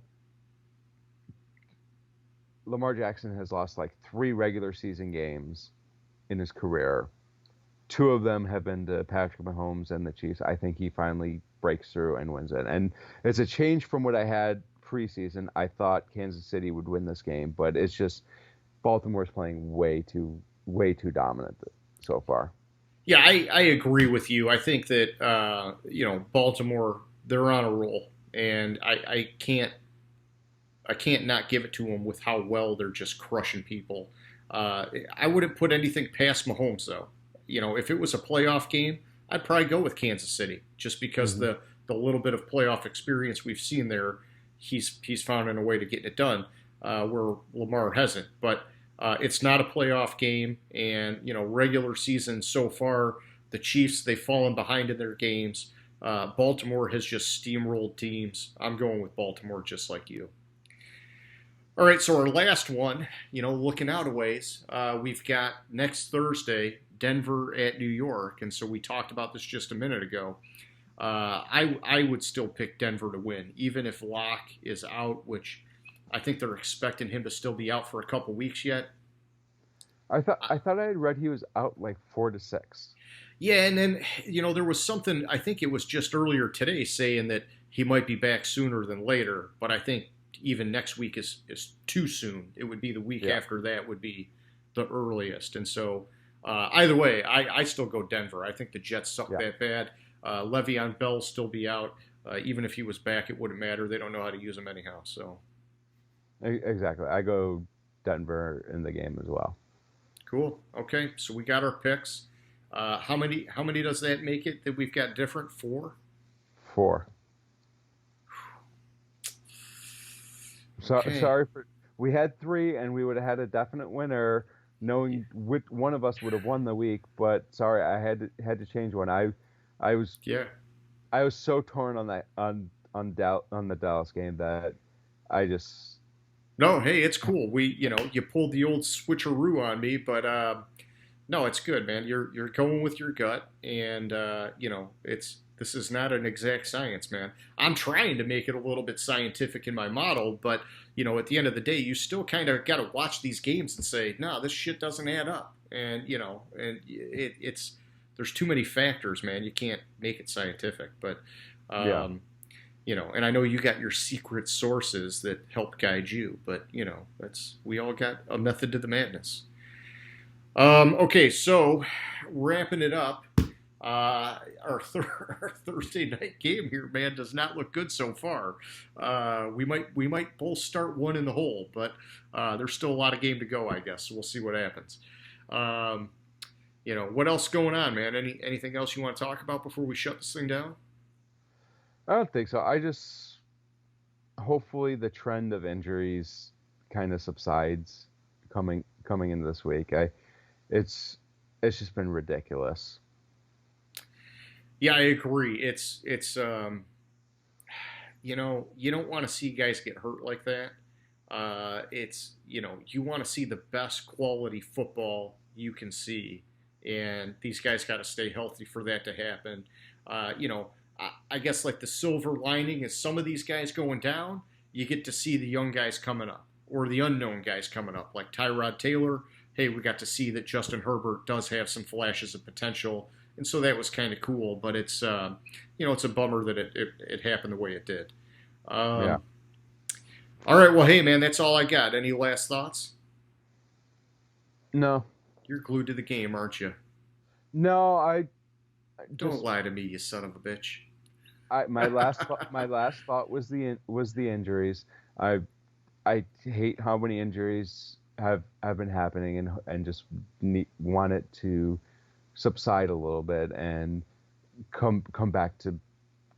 Lamar Jackson has lost like 3 regular season games in his career. 2 of them have been to Patrick Mahomes and the Chiefs. I think he finally breaks through and wins it. And it's a change from what I had preseason. I thought Kansas City would win this game, but it's just Baltimore's playing way too dominant so far. Yeah, I agree with you. I think that Baltimore, they're on a roll, and I can't not give it to them with how well they're just crushing people. I wouldn't put anything past Mahomes though. If it was a playoff game, I'd probably go with Kansas City just because the little bit of playoff experience we've seen there, he's found a way to get it done where Lamar hasn't. But it's not a playoff game, and regular season so far, the Chiefs, they've fallen behind in their games. Baltimore has just steamrolled teams. I'm going with Baltimore just like you. All right, so our last one, looking out a ways, we've got next Thursday, Denver at New York, and so we talked about this just a minute ago. I would still pick Denver to win, even if Locke is out, which I think they're expecting him to still be out for a couple weeks yet. I thought I had read he was out like 4 to 6. Yeah, and then there was something, I think it was just earlier today, saying that he might be back sooner than later, but I think even next week is too soon. It would be the week after that would be the earliest, and so either way, I still go Denver. I think the Jets suck that bad. Le'Veon Bell still be out. Even if he was back, it wouldn't matter. They don't know how to use him anyhow. So exactly, I go Denver in the game as well. Cool. Okay, so we got our picks. How many does that make it that we've got different? 4? 4. So, okay. Sorry for we had 3 and we would have had a definite winner, knowing which one of us would have won the week. But sorry, I had to change one. I was so torn on that on the Dallas game that I just. No, hey, it's cool. You pulled the old switcheroo on me, but no, it's good, man. You're going with your gut, and this is not an exact science, man. I'm trying to make it a little bit scientific in my model, but at the end of the day, you still kind of got to watch these games and say, no, this shit doesn't add up, and it's there's too many factors, man. You can't make it scientific, but and I know you got your secret sources that help guide you, but we all got a method to the madness. Okay, so wrapping it up, our Thursday night game here, man, does not look good so far. We might both start one in the hole, but there's still a lot of game to go, I guess. So we'll see what happens. What else going on, man? Anything else you want to talk about before we shut this thing down? I don't think so. I just hopefully the trend of injuries kind of subsides coming into this week. It's just been ridiculous. Yeah, I agree. It's you don't want to see guys get hurt like that. You want to see the best quality football you can see, and these guys got to stay healthy for that to happen. I guess like the silver lining is some of these guys going down, you get to see the young guys coming up or the unknown guys coming up, like Tyrod Taylor. Hey, we got to see that Justin Herbert does have some flashes of potential, and so that was kind of cool. But it's it's a bummer that it happened the way it did. Yeah. All right, well, hey man, that's all I got. Any last thoughts? No. You're glued to the game, aren't you? No, Don't lie to me, you son of a bitch. My last thought was the injuries. I hate how many injuries have been happening and just want it to subside a little bit and come back to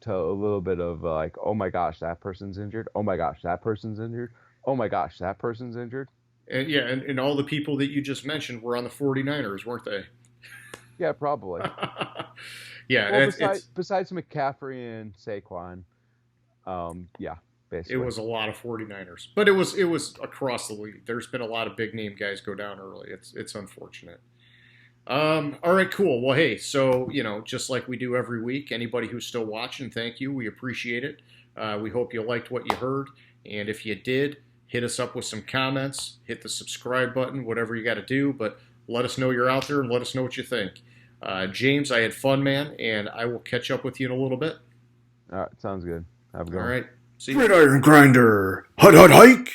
a little bit of like, oh my gosh, that person's injured. Oh my gosh, that person's injured. Oh my gosh, that person's injured. And yeah, and all the people that you just mentioned were on the 49ers, weren't they? Yeah, probably. Yeah. Well, besides McCaffrey and Saquon, yeah, basically. It was a lot of 49ers. But it was across the league. There's been a lot of big name guys go down early. It's unfortunate. All right, cool. Well, hey, so, just like we do every week, anybody who's still watching, thank you. We appreciate it. We hope you liked what you heard. And if you did, hit us up with some comments, hit the subscribe button, whatever you got to do, but let us know you're out there and let us know what you think. James, I had fun, man, and I will catch up with you in a little bit. All right, sounds good. Have a good one. All right. See you. Gridiron Grinder. Hut, hut, hike.